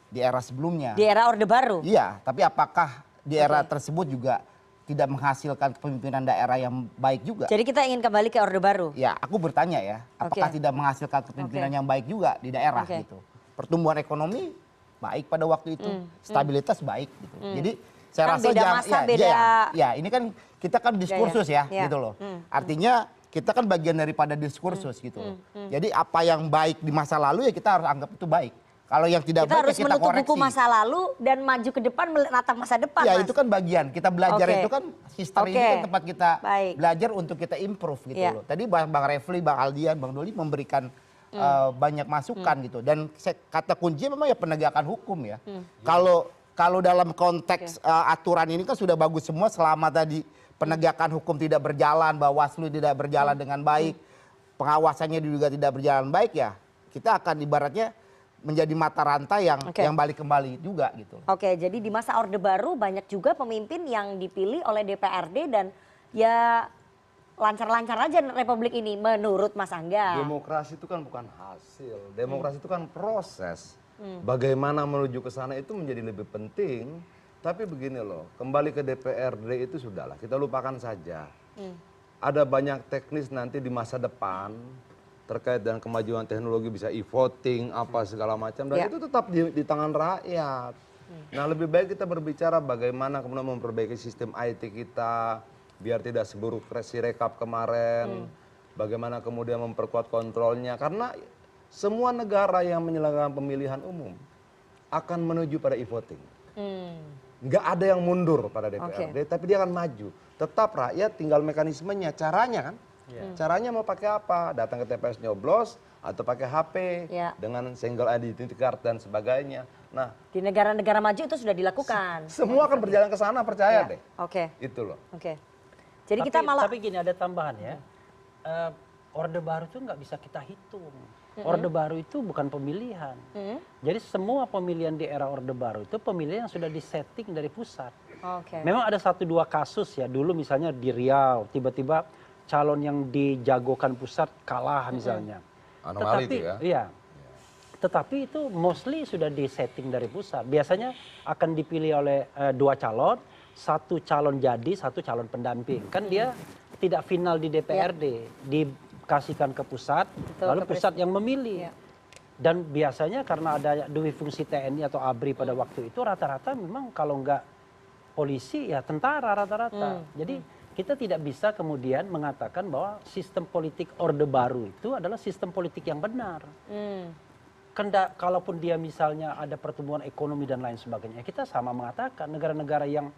di era sebelumnya. Di era Orde Baru? Iya, tapi apakah di era tersebut juga tidak menghasilkan kepemimpinan daerah yang baik juga? Jadi kita ingin kembali ke Orde Baru? Ya, aku bertanya ya, apakah tidak menghasilkan kepemimpinan yang baik juga di daerah gitu. Pertumbuhan ekonomi baik pada waktu itu, stabilitas baik gitu. Jadi saya rasa ini kan kita kan diskursus ya gitu loh. Artinya kita kan bagian daripada diskursus gitu loh. Jadi apa yang baik di masa lalu ya kita harus anggap itu baik. Kalau yang tidak baik harus kita koreksi. Kita harus menutup buku masa lalu dan maju ke depan menatap masa depan. Ya itu kan bagian, kita belajar itu kan history ini kan tempat kita belajar untuk kita improve gitu loh. Tadi Bang Refli, Bang Aldian, Bang Doli memberikan banyak masukan gitu. Dan kata kunci memang ya penegakan hukum ya. Kalau dalam konteks aturan ini kan sudah bagus semua selama tadi penegakan hukum tidak berjalan, Bawaslu tidak berjalan dengan baik, pengawasannya juga tidak berjalan baik ya, kita akan ibaratnya menjadi mata rantai yang balik kembali juga gitu. Oke, jadi di masa Orde Baru banyak juga pemimpin yang dipilih oleh DPRD dan ya lancar-lancar aja Republik ini menurut Mas Angga. Demokrasi itu kan bukan hasil, demokrasi itu kan proses. Bagaimana menuju ke sana itu menjadi lebih penting. Tapi begini loh, kembali ke DPRD itu sudahlah, kita lupakan saja. Ada banyak teknis nanti di masa depan terkait dengan kemajuan teknologi, bisa e-voting, apa segala macam, dan itu tetap di tangan rakyat. Nah, lebih baik kita berbicara bagaimana kemudian memperbaiki sistem IT kita, biar tidak seburuk Sirekap kemarin, bagaimana kemudian memperkuat kontrolnya, karena semua negara yang menyelenggarakan pemilihan umum akan menuju pada e-voting. Nggak ada yang mundur pada DPRD, tapi dia akan maju. Tetap rakyat tinggal mekanismenya, caranya kan. Caranya mau pakai apa? Datang ke TPS nyoblos atau pakai HP dengan single identity card dan sebagainya. Nah, di negara-negara maju itu sudah dilakukan. Semua akan berjalan ke sana, percaya deh. Oke. Itu loh. Oke. Jadi kita malah. Tapi gini, ada tambahan ya. Orde Baru itu nggak bisa kita hitung. Orde Baru itu bukan pemilihan. Jadi semua pemilihan di era Orde Baru itu pemilihan yang sudah disetting dari pusat. Memang ada 1-2 kasus ya. Dulu misalnya di Riau, tiba-tiba calon yang dijagokan pusat kalah misalnya. Anomali itu ya. Iya. Tetapi itu mostly sudah disetting dari pusat. Biasanya akan dipilih oleh 2 calon, 1 calon jadi, 1 calon pendamping. Kan dia tidak final di DPRD, dikasihkan ke pusat, lalu pusat yang memilih. Dan biasanya karena ada dui fungsi TNI atau ABRI pada waktu itu, rata-rata memang kalau nggak polisi ya tentara rata-rata. Jadi kita tidak bisa kemudian mengatakan bahwa sistem politik Orde Baru itu adalah sistem politik yang benar. Kalaupun dia misalnya ada pertumbuhan ekonomi dan lain sebagainya, kita sama mengatakan negara-negara yang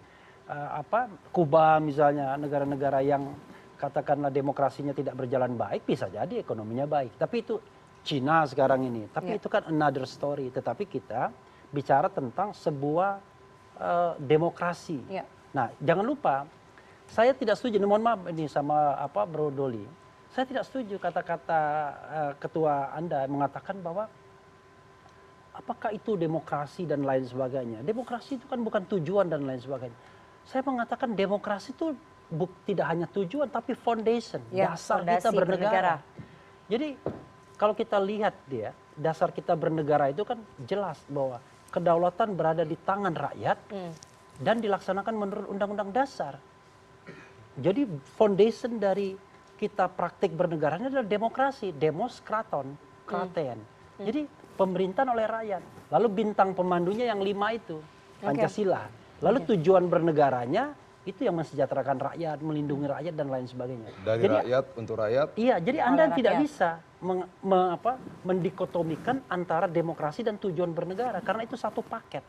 Kuba misalnya, negara-negara yang katakanlah demokrasinya tidak berjalan baik, bisa jadi ekonominya baik. Tapi itu Cina sekarang ini, tapi itu kan another story. Tetapi kita bicara tentang sebuah demokrasi. Nah, jangan lupa, saya tidak setuju, mohon maaf ini sama Bro Doli, saya tidak setuju kata-kata ketua Anda mengatakan bahwa apakah itu demokrasi dan lain sebagainya. Demokrasi itu kan bukan tujuan dan lain sebagainya. Saya mengatakan demokrasi itu tidak hanya tujuan tapi foundation, dasar kita bernegara. Jadi kalau kita lihat dasar kita bernegara itu kan jelas bahwa kedaulatan berada di tangan rakyat dan dilaksanakan menurut Undang-Undang Dasar. Jadi foundation dari kita praktik bernegara ini adalah demokrasi, demos kraton, kraten. Jadi pemerintahan oleh rakyat. Lalu bintang pemandunya yang 5 itu, Pancasila. Lalu tujuan bernegaranya itu yang mensejahterakan rakyat, melindungi rakyat dan lain sebagainya. Dari jadi, rakyat untuk rakyat. Iya, jadi Anda tidak bisa mendikotomikan antara demokrasi dan tujuan bernegara karena itu satu paket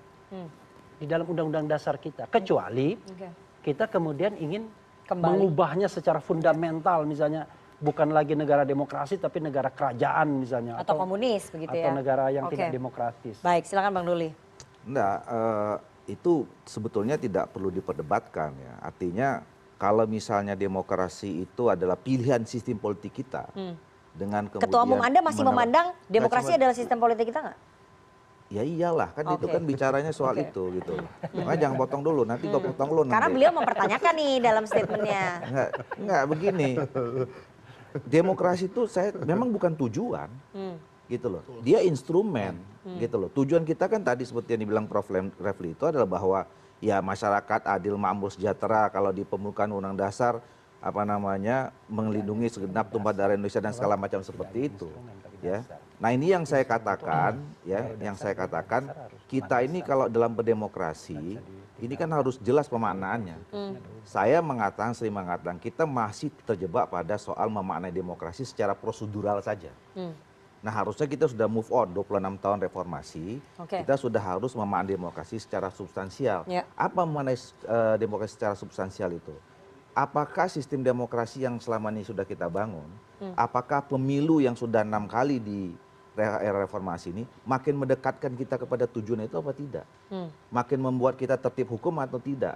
di dalam Undang-Undang Dasar kita. Kecuali kita kemudian ingin mengubahnya secara fundamental, misalnya bukan lagi negara demokrasi tapi negara kerajaan misalnya, atau komunis begitu atau negara yang tidak demokratis. Baik, silakan Bang Doli. Enggak, itu sebetulnya tidak perlu diperdebatkan ya. Artinya kalau misalnya demokrasi itu adalah pilihan sistem politik kita, dengan kemudian Ketua Umum Anda masih memandang demokrasi adalah sistem politik kita nggak? Ya iyalah, kan itu kan bicaranya soal itu gitu. Makanya jangan potong dulu, nanti gue potong lu nanti. Karena beliau mempertanyakan nih dalam statementnya. Enggak begini. Demokrasi itu memang bukan tujuan. Gitu loh. Dia instrumen, gitu loh. Tujuan kita kan tadi seperti yang dibilang Prof. Refli itu adalah bahwa ya masyarakat adil, makmur, sejahtera, kalau di pembukaan Undang Dasar melindungi segenap tumpah darah Indonesia dan segala macam seperti itu, ya. Nah, ini yang saya katakan, ya, yang saya katakan kita ini kalau dalam berdemokrasi ini kan harus jelas pemaknaannya. Saya sering mengatakan kita masih terjebak pada soal memaknai demokrasi secara prosedural saja. Nah, harusnya kita sudah move on 26 tahun reformasi, kita sudah harus memaknai demokrasi secara substansial. Apa memaknai demokrasi secara substansial itu? Apakah sistem demokrasi yang selama ini sudah kita bangun, apakah pemilu yang sudah 6 kali di era reformasi ini makin mendekatkan kita kepada tujuan itu apa tidak? Makin membuat kita tertib hukum atau tidak?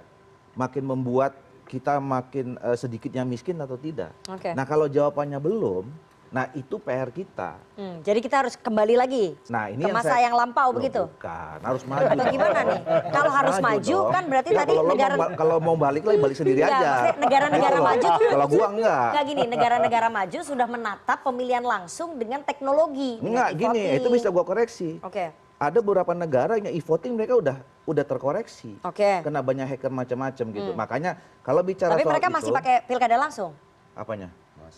Makin membuat kita makin sedikitnya miskin atau tidak? Nah, kalau jawabannya belum, Nah itu PR kita. Jadi kita harus kembali lagi Nah ini ke masa yang lampau begitu? Bukan, harus maju. Atau gimana nih? Kalau harus maju dong. kan berarti Ya, tadi negara... kalau mau balik lagi balik sendiri Enggak, aja. maksudnya negara-negara Gitu. maju tuh... Kalau gua enggak. Enggak gini, negara-negara maju sudah menatap pemilihan langsung dengan teknologi. Enggak dengan gini, e-voting. itu bisa gua koreksi. Oke. Ada beberapa negara yang e-voting mereka udah terkoreksi. Oke. Kena banyak hacker macam-macam gitu. Makanya kalau bicara Tapi soal mereka itu, masih pakai pilkada langsung? apanya?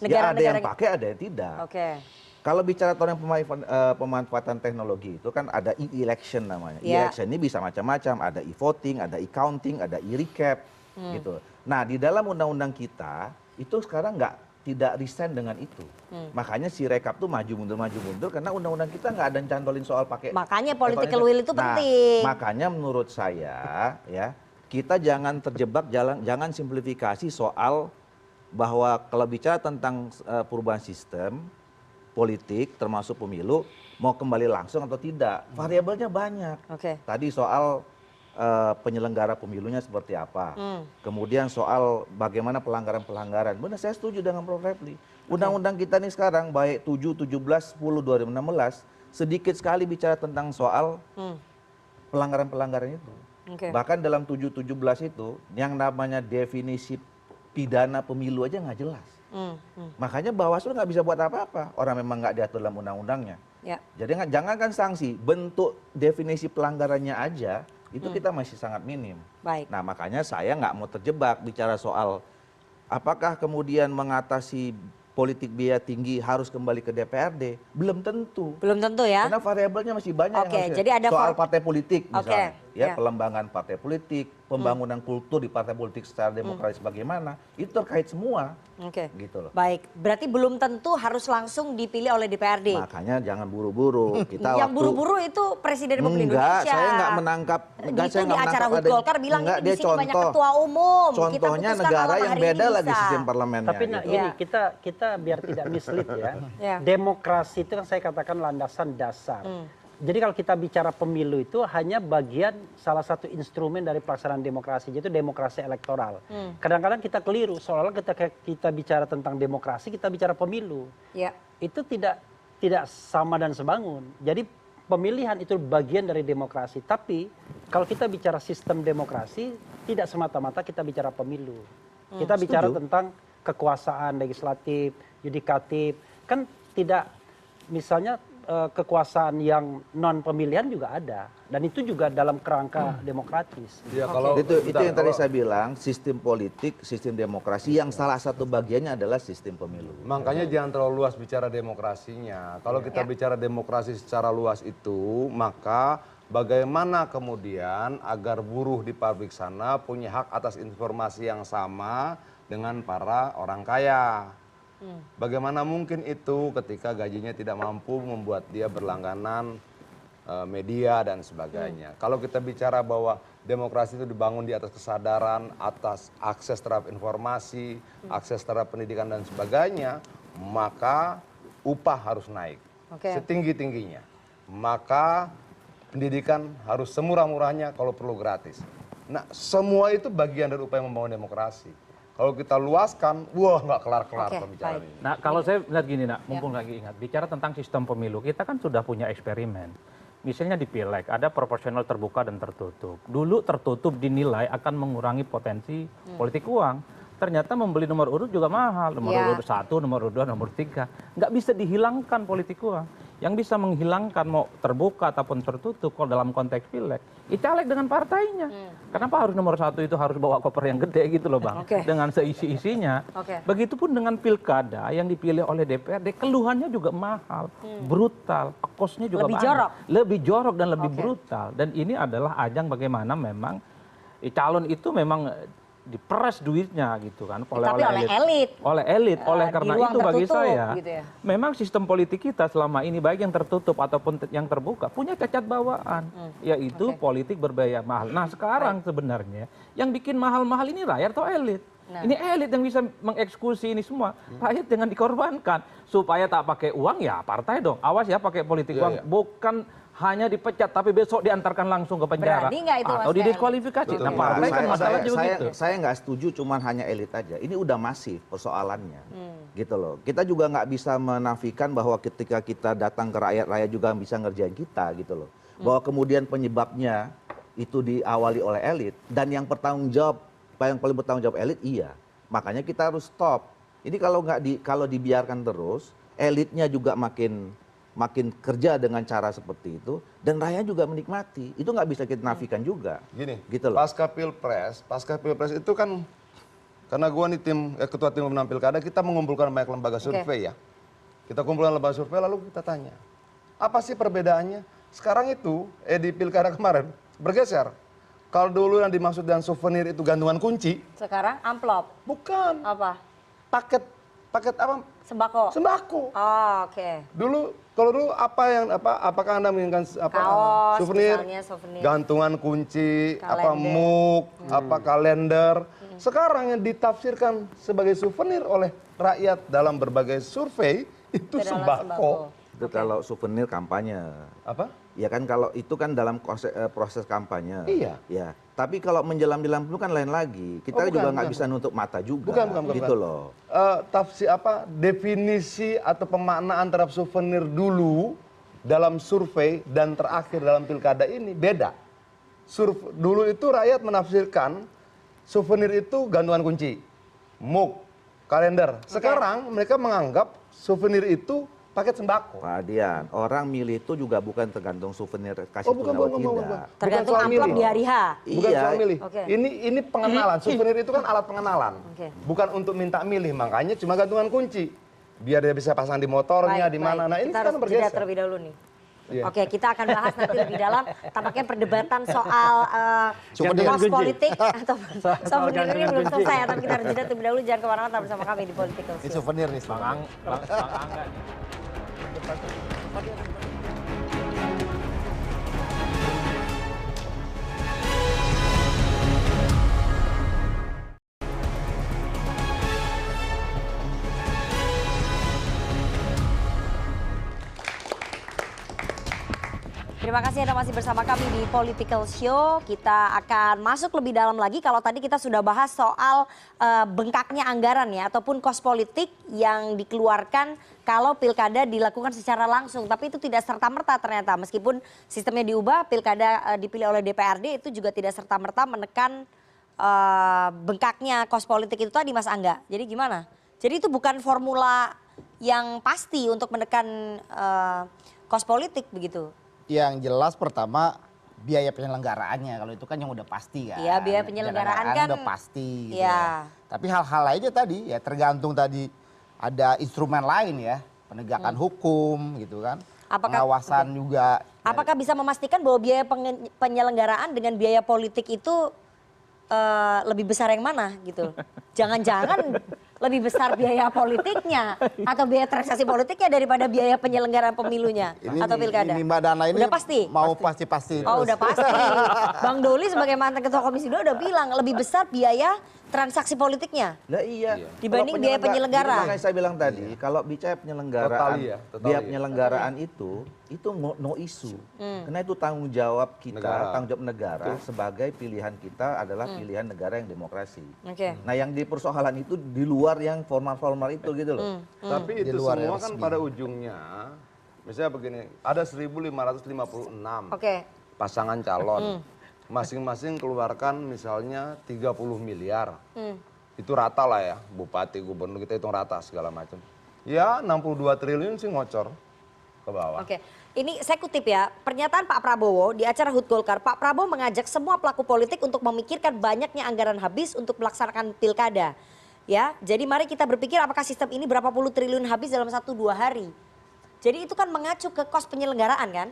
Ya ada Negara-negara yang pakai, ada yang tidak. Oke. Kalau bicara tentang pemanfaatan teknologi itu kan ada e-election namanya. Iya. E-election ini bisa macam-macam, ada e-voting, ada e-counting, ada e-recap gitu. Nah, di dalam undang-undang kita itu sekarang tidak resign dengan itu. Makanya si rekap tuh maju mundur karena undang-undang kita nggak ada cantolin soal pakai. Makanya political will itu Nah, penting. makanya menurut saya ya, kita jangan terjebak jangan simplifikasi soal bahwa kalau bicara tentang perubahan sistem politik termasuk pemilu mau kembali langsung atau tidak, variabelnya banyak. Oke. Tadi soal penyelenggara pemilunya seperti apa. Kemudian soal bagaimana pelanggaran-pelanggaran. Benar, saya setuju dengan Prof. Refli. Undang-undang kita nih sekarang baik 7, 17, 10, 2016 sedikit sekali bicara tentang soal pelanggaran-pelanggaran itu. Oke. Bahkan dalam 717 itu yang namanya definisi pidana pemilu aja nggak jelas. Makanya Bawaslu nggak bisa buat apa-apa. Orang memang nggak diatur dalam undang-undangnya. Ya. Jadi jangankan sanksi, bentuk definisi pelanggarannya aja itu kita masih sangat minim. Baik. Nah makanya saya nggak mau terjebak bicara soal apakah kemudian mengatasi politik biaya tinggi harus kembali ke DPRD. Belum tentu. Belum tentu ya. Karena variabelnya masih banyak Oke, yang harus jadi ada soal partai politik misalnya, Oke, ya ya. pelembangan partai politik, pembangunan kultur di partai politik secara demokratis bagaimana, itu terkait semua, Oke. gitu loh. Baik, berarti belum tentu harus langsung dipilih oleh DPRD. Makanya jangan buru-buru. Kita Yang waktu buru-buru itu Presiden Republik enggak, Indonesia. saya nggak menangkap. Itu di acara HUT Golkar bilang enggak, ini dia di sini banyak contoh. ketua umum. Kita Contohnya putuskan negara malam yang hari ini beda lagi bisa. sistem parlemennya. Tapi nah, gitu. ini kita biar tidak mislead ya. Ya. Demokrasi itu kan saya katakan landasan dasar. Jadi kalau kita bicara pemilu itu hanya bagian salah satu instrumen dari pelaksanaan demokrasi, yaitu demokrasi elektoral. Kadang-kadang kita keliru, seolah-olah kita bicara tentang demokrasi, kita bicara pemilu. Ya. Itu tidak sama dan sebangun. Jadi pemilihan itu bagian dari demokrasi. Tapi kalau kita bicara sistem demokrasi, tidak semata-mata kita bicara pemilu. Kita bicara tentang kekuasaan legislatif, yudikatif. Kan tidak, misalnya kekuasaan yang non pemilihan juga ada, dan itu juga dalam kerangka demokratis. Ya, kalau itu bentar, yang tadi kalau- saya bilang, sistem politik, sistem demokrasi yang salah satu bagiannya adalah sistem pemilu. Makanya jangan terlalu luas bicara demokrasinya. Kalau kita bicara demokrasi secara luas itu, maka bagaimana kemudian agar buruh di pabrik sana punya hak atas informasi yang sama dengan para orang kaya. Bagaimana mungkin itu ketika gajinya tidak mampu membuat dia berlangganan media dan sebagainya. Kalau kita bicara bahwa demokrasi itu dibangun di atas kesadaran, atas akses terhadap informasi, akses terhadap pendidikan dan sebagainya, maka upah harus naik Oke. setinggi-tingginya. Maka pendidikan harus semurah-murahnya, kalau perlu gratis. Nah, semua itu bagian dari upaya membangun demokrasi. Kalau kita luaskan, wah nggak kelar-kelar Oke, pembicaraan baik. ini. Nah, kalau saya lihat gini, nak, mumpung lagi ingat, bicara tentang sistem pemilu, kita kan sudah punya eksperimen. Misalnya di Pileg, ada proporsional terbuka dan tertutup. Dulu tertutup dinilai akan mengurangi potensi politik uang. Ternyata membeli nomor urut juga mahal. Nomor Ya. urut 1, nomor urut 2, nomor 3. Nggak bisa dihilangkan politik uang. Yang bisa menghilangkan mau terbuka ataupun tertutup kalau dalam konteks Pileg, itu caleg dengan partainya. Kenapa harus nomor 1 itu harus bawa koper yang gede gitu loh Bang. Oke. Dengan seisi-isinya. Oke. Begitupun dengan pilkada yang dipilih oleh DPRD, keluhannya juga mahal, brutal, kosnya juga Lebih banyak. jorok. Lebih jorok dan lebih Oke. brutal. Dan ini adalah ajang bagaimana memang calon itu memang diperas duitnya gitu kan Tapi oleh elit. oleh elit. Oleh Di karena ruang itu bagi tertutup, saya gitu ya. memang sistem politik kita selama ini baik yang tertutup ataupun yang terbuka punya cacat bawaan, yaitu Oke. politik berbiaya mahal. Nah sekarang sebenarnya yang bikin mahal-mahal ini rakyat atau elit? Nah. Ini elit yang bisa mengeksekusi ini semua. Rakyat jangan dikorbankan supaya tak pakai uang ya partai dong. Awas ya pakai politik Iya, uang. iya. Bukan hanya dipecat tapi besok diantarkan langsung ke penjara Berani nggak itu, atau Mas didiskualifikasi. Betul. Nah, partai kan masalahnya begitu. Saya nggak setuju cuman hanya elit aja. Ini udah masif persoalannya. Gitu loh. Kita juga nggak bisa menafikan bahwa ketika kita datang ke rakyat juga bisa ngerjain kita gitu loh. Bahwa kemudian penyebabnya itu diawali oleh elit dan yang paling bertanggung jawab elit, iya. Makanya kita harus stop. Ini kalau dibiarkan terus, elitnya juga makin kerja dengan cara seperti itu dan rakyat juga menikmati. Itu nggak bisa kita nafikan juga. Gini, gitu loh. pasca pilpres itu kan karena gua nih ketua tim pemenang pilkada, kita mengumpulkan banyak lembaga survei ya. Kita kumpulkan lembaga survei lalu kita tanya, apa sih perbedaannya? Sekarang itu di pilkada kemarin bergeser. Kalau dulu yang dimaksud dengan souvenir itu gantungan kunci, Sekarang amplop. bukan. Apa? Paket apa? Sembako. Sembako. Oh, oke. Kalau dulu apakah Anda menginginkan Kaos, souvenir, misalnya souvenir. gantungan kunci, Kalender. mug, kalender. Sekarang yang ditafsirkan sebagai souvenir oleh rakyat dalam berbagai survei itu Adalah sembako. Itu kalau souvenir kampanye. Apa? Ya kan kalau itu kan dalam proses kampanye. Iya. Ya. Tapi kalau menjelang-jelang itu kan lain lagi. Kita Oh, bukan, juga nggak bukan. bisa nutup mata juga. Bukan. Gitu loh. Definisi atau pemaknaan terhadap souvenir dulu dalam survei dan terakhir dalam pilkada ini beda. Dulu itu rakyat menafsirkan souvenir itu gantungan kunci, mug, kalender. Sekarang mereka menganggap souvenir itu paket sembako. Pak Adian, orang milih itu juga bukan tergantung souvenir kasih bukan, tunai atau bukan. tidak. Tergantung soal amplop milih. di hari H. Bukan Iya. soal milih. Oke. Ini pengenalan. Souvenir itu kan alat pengenalan. Oke. Bukan untuk minta milih. Makanya cuma gantungan kunci. Biar dia bisa pasang di motornya, Baik, di mana. baik. Nah ini Kita kan harus jeda bergeser. terlebih dahulu nih. Iya. Oke, kita akan bahas nanti lebih dalam. Tampaknya perdebatan soal kos politik atau souvenir ini belum selesai ya, tapi kita harus jeda terlebih dahulu. Jangan kemana-mana, tetap bersama kami di Political Ini Show. souvenir nih. Bang Angga nih. Terima kasih Anda masih bersama kami di Political Show. Kita akan masuk lebih dalam lagi. Kalau tadi kita sudah bahas soal bengkaknya anggaran ya, ataupun kos politik yang dikeluarkan kalau pilkada dilakukan secara langsung. Tapi itu tidak serta-merta ternyata. Meskipun sistemnya diubah, pilkada dipilih oleh DPRD itu juga tidak serta-merta menekan bengkaknya kos politik itu tadi, Mas Angga. Jadi gimana? Jadi itu bukan formula yang pasti untuk menekan kos politik begitu. Yang jelas pertama biaya penyelenggaraannya, kalau itu kan yang udah pasti kan. Iya, biaya penyelenggaraan kan udah pasti gitu iya. ya. Tapi hal-hal lainnya tadi ya tergantung tadi ada instrumen lain ya, penegakan hukum gitu kan. Pengawasan juga. Apakah bisa memastikan bahwa biaya penyelenggaraan dengan biaya politik itu lebih besar yang mana gitu? Jangan-jangan lebih besar biaya politiknya atau biaya transaksi politiknya daripada biaya penyelenggaraan pemilunya atau pilkada? Ini Mbak Dana ini udah pasti? mau pasti-pasti. Oh terus. udah pasti. Bang Doli sebagai mantan ketua komisi 2 udah bilang lebih besar biaya transaksi politiknya Lah iya. dibanding Kalau biaya penyelenggara. Makanya saya bilang tadi, kalau bicara penyelenggaraan, Totali biaya ya. penyelenggaraan itu no issue. Karena itu tanggung jawab kita, Negara. tanggung jawab negara sebagai pilihan kita adalah pilihan negara yang demokrasi. Oke. Nah yang di persoalan itu di luar yang formal-formal itu gitu loh. Tapi Di itu luar semua yang kan resmi. pada ujungnya, misalnya begini, ada 1.556 Oke. pasangan calon. Masing-masing keluarkan misalnya 30 miliar. Itu rata lah ya, bupati, gubernur kita hitung rata segala macam. Ya 62 triliun sih ngocor ke bawah. Oke, ini saya kutip ya, pernyataan Pak Prabowo di acara HUT Golkar. Pak Prabowo mengajak semua pelaku politik untuk memikirkan banyaknya anggaran habis untuk melaksanakan pilkada. Ya, jadi mari kita berpikir apakah sistem ini berapa puluh triliun habis dalam 1-2 hari. Jadi itu kan mengacu ke kos penyelenggaraan kan?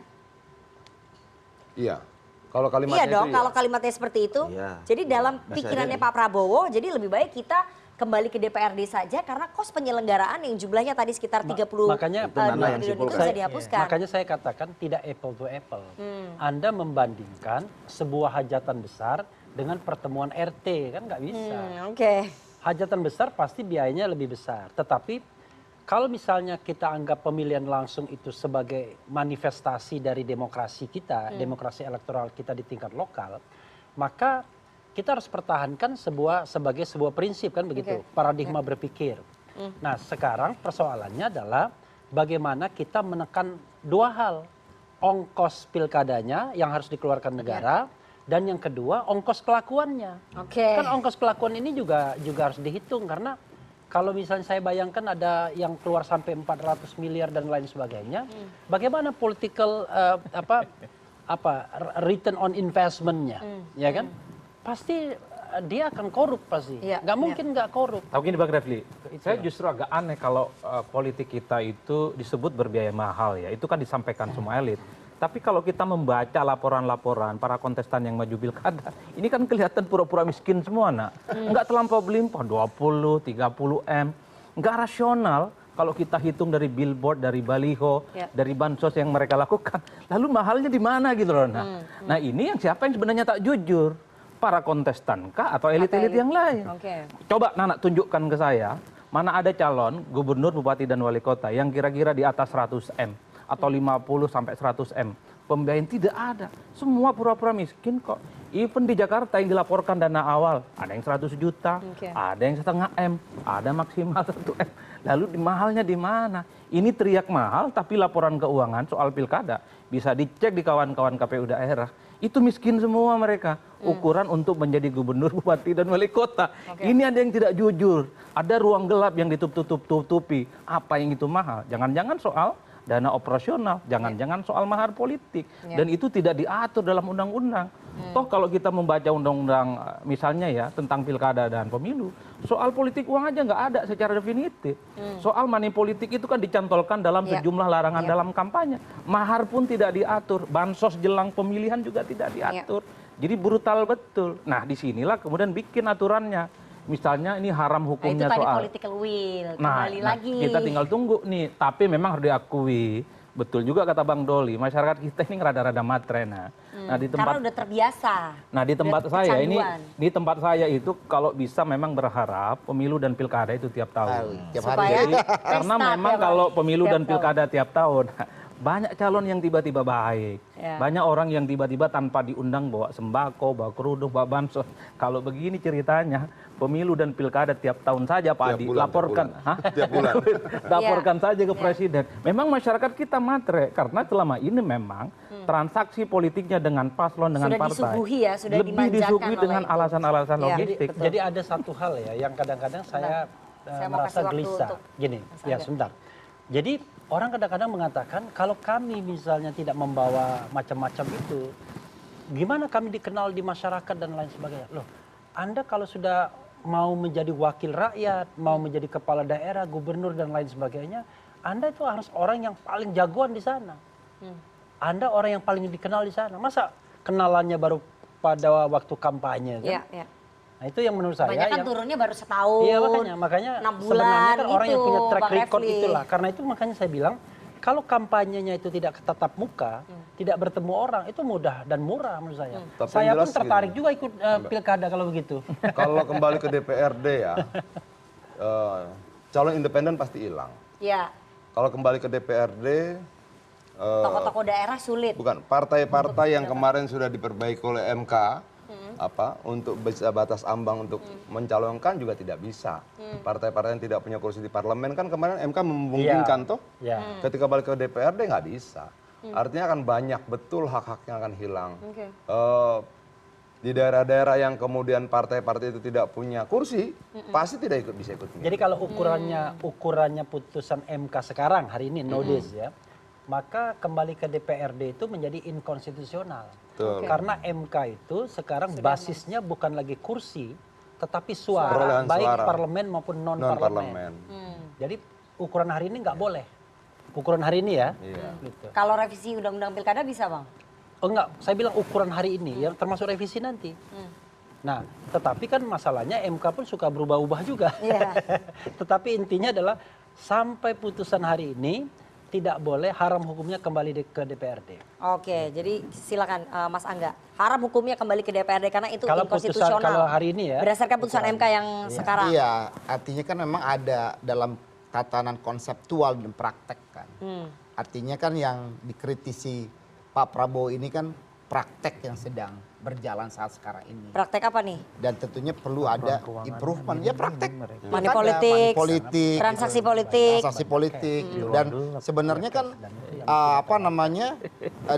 Iya. Kalau kalimatnya Iya dong, itu kalau kalimatnya seperti itu. Iya. Jadi dalam Bisa pikirannya jadi. Pak Prabowo, jadi lebih baik kita kembali ke DPRD saja karena kos penyelenggaraan yang jumlahnya tadi sekitar 30 makanya Itu Nana yang triliun itu simpulkan. bisa dihapuskan. Makanya saya katakan tidak apple to apple. Anda membandingkan sebuah hajatan besar dengan pertemuan RT kan nggak bisa. Oke. Hajatan besar pasti biayanya lebih besar. Tetapi Kalau misalnya kita anggap pemilihan langsung itu sebagai manifestasi dari demokrasi kita, demokrasi elektoral kita di tingkat lokal, maka kita harus pertahankan sebagai sebuah prinsip kan begitu, paradigma berpikir. Nah, sekarang persoalannya adalah bagaimana kita menekan dua hal, ongkos pilkadanya yang harus dikeluarkan negara, dan yang kedua ongkos kelakuannya. Kan ongkos kelakuan ini juga harus dihitung karena kalau misalnya saya bayangkan ada yang keluar sampai 400 miliar dan lain sebagainya, bagaimana political return on investment-nya, ya kan? Pasti dia akan korup pasti, nggak mungkin nggak korup. Tapi gini Bang Refli, saya justru agak aneh kalau politik kita itu disebut berbiaya mahal ya, itu kan disampaikan semua elit. Tapi kalau kita membaca laporan-laporan para kontestan yang maju pilkada, ini kan kelihatan pura-pura miskin semua, nak. Nggak terlampau melimpah, 20, 30 M. Nggak rasional kalau kita hitung dari billboard, dari baliho, dari bansos yang mereka lakukan. Lalu mahalnya di mana gitu loh, nak. Nah ini yang siapa yang sebenarnya tak jujur? Para kontestan kah atau elit-elit yang lain? Coba Nana tunjukkan ke saya, mana ada calon gubernur, bupati, dan wali kota yang kira-kira di atas 100 M. Atau 50 sampai 100 M. Pembiayaan tidak ada. Semua pura-pura miskin kok. Even di Jakarta yang dilaporkan dana awal, ada yang 100 juta, ada yang setengah M, ada maksimal 1 M. Lalu mahalnya di mana? Ini teriak mahal, tapi laporan keuangan soal pilkada bisa dicek di kawan-kawan KPU daerah. Itu miskin semua mereka. Ukuran untuk menjadi gubernur, bupati, dan wali kota. Ini ada yang tidak jujur. Ada ruang gelap yang ditutup-tutupi. Apa yang itu mahal? Jangan-jangan soal dana operasional, jangan-jangan soal mahar politik. Dan itu tidak diatur dalam undang-undang. Toh kalau kita membaca undang-undang misalnya ya tentang pilkada dan pemilu, soal politik uang aja nggak ada secara definitif. Soal money politik itu kan dicantolkan dalam sejumlah larangan dalam kampanye. Mahar pun tidak diatur, bansos jelang pemilihan juga tidak diatur. Jadi brutal betul. Nah disinilah kemudian bikin aturannya. Misalnya ini haram hukumnya itu tadi soal political will, kembali lagi. Kita tinggal tunggu nih, tapi memang harus diakui, betul juga kata Bang Doli, masyarakat kita ini rada-rada matre. Nah, di tempat, karena udah terbiasa. Nah di tempat saya ini, di tempat saya itu kalau bisa memang berharap pemilu dan pilkada itu tiap tahun. Supaya karena memang kalau pemilu dan pilkada tiap tahun, banyak calon yang tiba-tiba baik. Banyak orang yang tiba-tiba tanpa diundang bawa sembako, bawa kerudung, bawa bansos. Kalau begini ceritanya, pemilu dan pilkada tiap tahun saja Pak Adi, laporkan. Tiap bulan. Laporkan saja ke presiden. Memang masyarakat kita matre, karena selama ini memang transaksi politiknya dengan paslon, dengan partai. Sudah disuguhi ya, sudah lebih disuguhi dengan alasan-alasan logistik. Jadi ada satu hal ya, yang kadang-kadang saya merasa gelisah. Gini, ya sebentar. Jadi orang kadang-kadang mengatakan kalau kami misalnya tidak membawa macam-macam itu, gimana kami dikenal di masyarakat dan lain sebagainya. Loh, Anda kalau sudah mau menjadi wakil rakyat, mau menjadi kepala daerah, gubernur dan lain sebagainya, Anda itu harus orang yang paling jagoan di sana. Anda orang yang paling dikenal di sana. Masa kenalannya baru pada waktu kampanye kan? Nah itu yang menurut saya. Banyak kan turunnya baru setahun. Iya makanya 6 bulan sebenarnya kan orang yang punya track record Refli. itulah. Karena itu makanya saya bilang kalau kampanyenya itu tidak tatap muka, tidak bertemu orang, itu mudah dan murah menurut saya. Tapi Saya pun jelas tertarik gini. juga ikut pilkada kalau begitu. Kalau kembali ke DPRD ya, calon independen pasti hilang. Iya. Kalau kembali ke DPRD, Tokoh-tokoh daerah sulit. bukan partai-partai yang kemarin sudah diperbaiki oleh MK, untuk bisa batas ambang untuk mencalonkan juga tidak bisa. Partai-partai yang tidak punya kursi di parlemen kan kemarin MK memungkinkan toh. Ketika balik ke DPRD nggak bisa. Artinya akan banyak betul hak-haknya akan hilang. Di daerah-daerah yang kemudian partai-partai itu tidak punya kursi, pasti tidak bisa ikut. Jadi kalau ukurannya putusan MK sekarang hari ini notice ya, maka kembali ke DPRD itu menjadi inkonstitusional. Karena MK itu sekarang basisnya bukan lagi kursi, tetapi suara, baik parlemen maupun non-parlemen. Jadi ukuran hari ini nggak boleh. Ukuran hari ini ya. Gitu. Kalau revisi undang-undang pilkada bisa Bang? Oh enggak, saya bilang ukuran hari ini, ya termasuk revisi nanti. Nah, tetapi kan masalahnya MK pun suka berubah-ubah juga. Tetapi intinya adalah sampai putusan hari ini, tidak boleh haram hukumnya kembali ke DPRD. Oke, jadi silakan Mas Angga. Haram hukumnya kembali ke DPRD karena itu kalau inkonstitusional. Kalau hari ini ya. Berdasarkan putusan MK yang sekarang. Iya, artinya kan memang ada dalam tatanan konseptual dan praktek kan. Artinya kan yang dikritisi Pak Prabowo ini kan praktek yang sedang berjalan saat sekarang ini. Praktek apa nih? Dan tentunya perlu ada improvement. Ya praktek. Money Money politik, politik, transaksi politik. transaksi politik. Gitu. Dan sebenarnya kan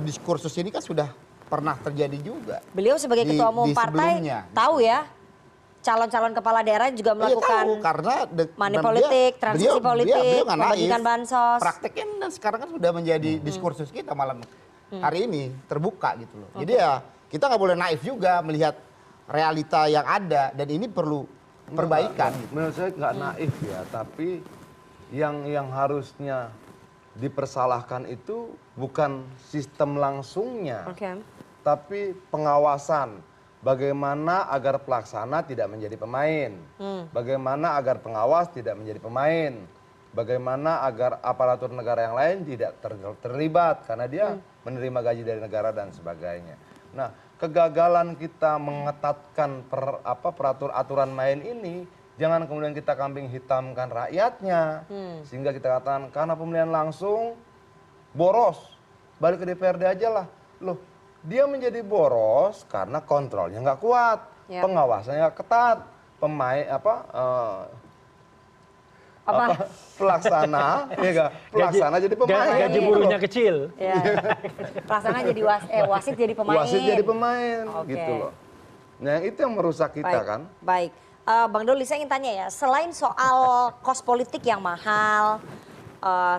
diskursus ini kan sudah pernah terjadi juga. Beliau sebagai ketua umum partai sebelumnya. tahu ya, calon-calon kepala daerah juga melakukan tahu, karena money politik, transaksi politik, beliau nggak membagikan naif. bansos. Prakteknya dan sekarang kan sudah menjadi diskursus kita malam hari ini terbuka gitu loh. Jadi ya kita nggak boleh naif juga melihat realita yang ada dan ini perlu perbaikan. Gitu. Menurut saya nggak naif ya, tapi yang harusnya dipersalahkan itu bukan sistem langsungnya, tapi pengawasan. Bagaimana agar pelaksana tidak menjadi pemain, bagaimana agar pengawas tidak menjadi pemain, bagaimana agar aparatur negara yang lain tidak terlibat karena dia menerima gaji dari negara dan sebagainya. Nah, kegagalan kita mengetatkan aturan main ini, jangan kemudian kita kambing hitamkan rakyatnya, sehingga kita katakan karena pemilihan langsung boros, balik ke DPRD aja lah. Loh, dia menjadi boros karena kontrolnya nggak kuat, pengawasannya nggak ketat, pelaksana, pelaksana jadi pemain. Gaji buruhnya kecil. Ya. Pelaksana jadi wasit jadi pemain. Wasit jadi pemain, Oke. gitu loh. Nah, itu yang merusak kita kan. Baik. Bang Doli, saya ingin tanya ya, selain soal kos politik yang mahal,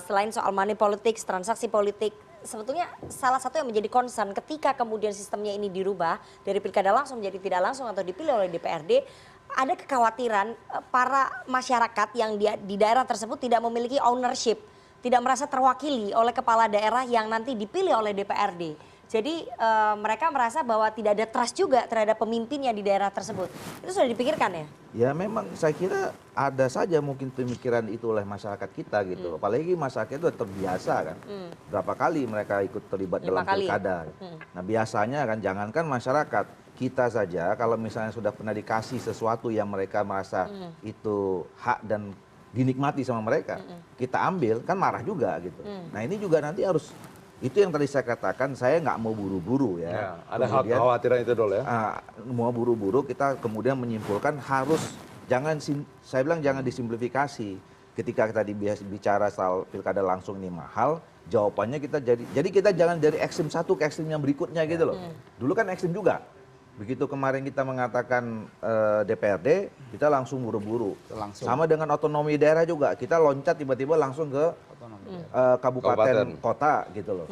selain soal money politik, transaksi politik, sebetulnya salah satu yang menjadi concern ketika kemudian sistemnya ini dirubah dari pilkada langsung menjadi tidak langsung atau dipilih oleh DPRD, ada kekhawatiran para masyarakat yang di daerah tersebut tidak memiliki ownership, tidak merasa terwakili oleh kepala daerah yang nanti dipilih oleh DPRD. Jadi mereka merasa bahwa tidak ada trust juga terhadap pemimpinnya di daerah tersebut. Itu sudah dipikirkan ya? Ya memang saya kira ada saja mungkin pemikiran itu oleh masyarakat kita gitu. Apalagi masyarakat itu terbiasa kan. Berapa kali mereka ikut terlibat dalam pilkada. Nah biasanya kan jangankan masyarakat, kita saja kalau misalnya sudah pernah dikasih sesuatu yang mereka merasa itu hak dan dinikmati sama mereka, kita ambil kan marah juga gitu. Nah ini juga nanti harus, itu yang tadi saya katakan, saya nggak mau buru-buru ya. Ada kekhawatiran itu dulu ya. Mau buru-buru kita kemudian menyimpulkan harus saya bilang jangan disimplifikasi. Ketika kita bicara soal pilkada langsung ini mahal, jawabannya kita jadi kita jangan dari ekstrem satu ke ekstrem yang berikutnya gitu loh. Dulu kan ekstrem juga. Begitu kemarin kita mengatakan DPRD, kita langsung buru-buru. Sama dengan otonomi daerah juga, kita loncat tiba-tiba langsung ke kabupaten kota gitu loh.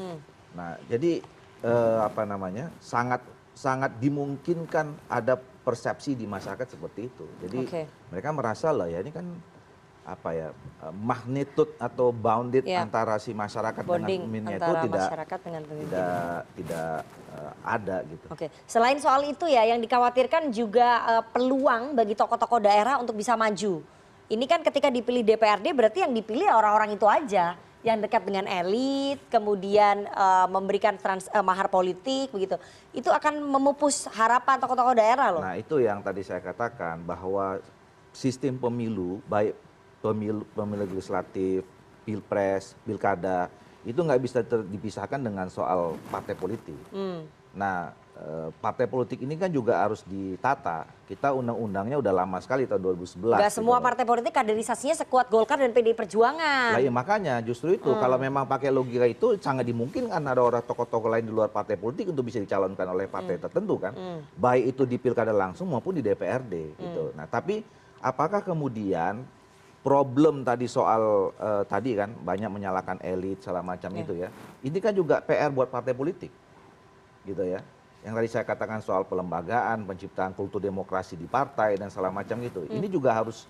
Nah, jadi sangat dimungkinkan ada persepsi di masyarakat seperti itu. Jadi mereka merasa lah ya ini kan magnitude atau bounded antara si masyarakat dengan pemimpinnya itu tidak ada gitu. Oke. Selain soal itu ya yang dikhawatirkan juga peluang bagi tokoh-tokoh daerah untuk bisa maju. Ini kan ketika dipilih DPRD berarti yang dipilih orang-orang itu aja yang dekat dengan elit, kemudian memberikan mahar politik begitu. Itu akan memupus harapan tokoh-tokoh daerah loh. Nah, itu yang tadi saya katakan bahwa sistem pemilu baik pemilu legislatif, pilpres, pilkada itu nggak bisa dipisahkan dengan soal partai politik. Nah, partai politik ini kan juga harus ditata. Kita undang-undangnya udah lama sekali tahun 2011. Gak semua partai politik kaderisasinya sekuat Golkar dan PDI Perjuangan. Nah, ya makanya justru itu kalau memang pakai logika itu sangat dimungkinkan ada orang tokoh-tokoh lain di luar partai politik untuk bisa dicalonkan oleh partai tertentu kan. Baik itu di pilkada langsung maupun di DPRD gitu. Nah, tapi apakah kemudian problem tadi soal tadi kan banyak menyalahkan elit segala macam itu ya. Ini kan juga PR buat partai politik. Gitu ya. Yang tadi saya katakan soal pelembagaan, penciptaan kultur demokrasi di partai dan segala macam itu. Ini juga harus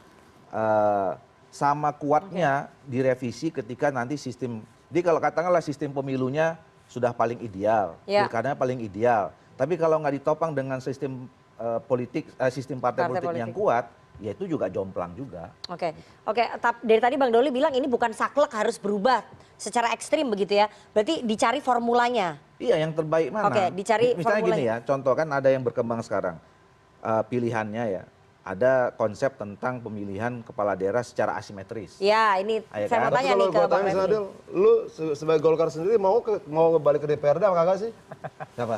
sama kuatnya direvisi ketika nanti sistem, jadi kalau katakanlah sistem pemilunya sudah paling ideal, pilkadanya paling ideal. Tapi kalau nggak ditopang dengan sistem sistem partai politik yang kuat, ya itu juga jomplang juga. Oke. Dari tadi Bang Doli bilang ini bukan saklek harus berubah secara ekstrim begitu ya. Berarti dicari formulanya. Iya, yang terbaik mana? Oke, dicari misalnya formulanya. Gini ya, contoh kan ada yang berkembang sekarang pilihannya ya. ada konsep tentang pemilihan kepala daerah secara asimetris. Ya, ini Ayo, saya mau kan? Tapi tanya kalau nih ke gue Bang tanya Refli. Adil, lu sebagai Golkar sendiri mau balik ke DPRD apa kagak sih? Siapa?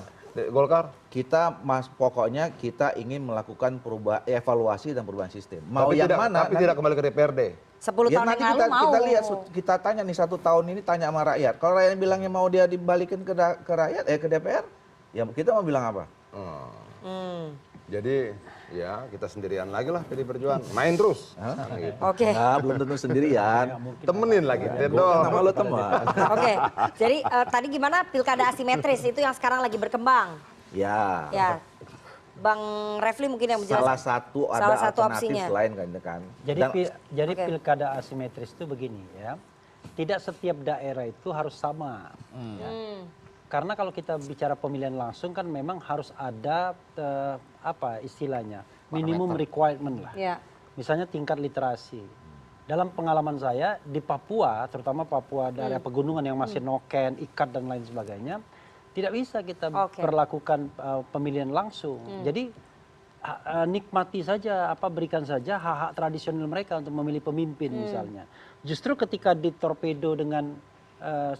Golkar? Kita pokoknya kita ingin melakukan evaluasi dan perubahan sistem. Mau Tapi yang tidak, mana? tapi tidak kembali ke DPRD. 10 Ya tahun nanti yang lalu mau. kita lihat, kita tanya nih 1 tahun ini tanya sama rakyat. Kalau rakyat bilangnya mau dia dibalikin ke rakyat, ke DPR, ya kita mau bilang apa? Jadi ya kita sendirian lagi lah PD Perjuangan. Main terus. Gitu. Oke. Nah, belum tentu sendirian. Temenin lagi. Gua sama lo teman. Oke. Jadi tadi gimana pilkada asimetris itu yang sekarang lagi berkembang? Ya. Ya. Bang Refli mungkin yang menjelaskan. Salah satu alternatif opsinya. selain kan. Jadi Dan- jadi Oke. pilkada asimetris itu begini ya. Tidak setiap daerah itu harus sama. Ya. Karena kalau kita bicara pemilihan langsung kan memang harus ada apa istilahnya minimum requirement lah. Ya. Misalnya tingkat literasi. Dalam pengalaman saya di Papua, terutama Papua daerah pegunungan yang masih noken, ikat dan lain sebagainya, tidak bisa kita Oke. perlakukan pemilihan langsung. Jadi nikmati saja, berikan saja hak-hak tradisional mereka untuk memilih pemimpin misalnya. Justru ketika ditorpedo dengan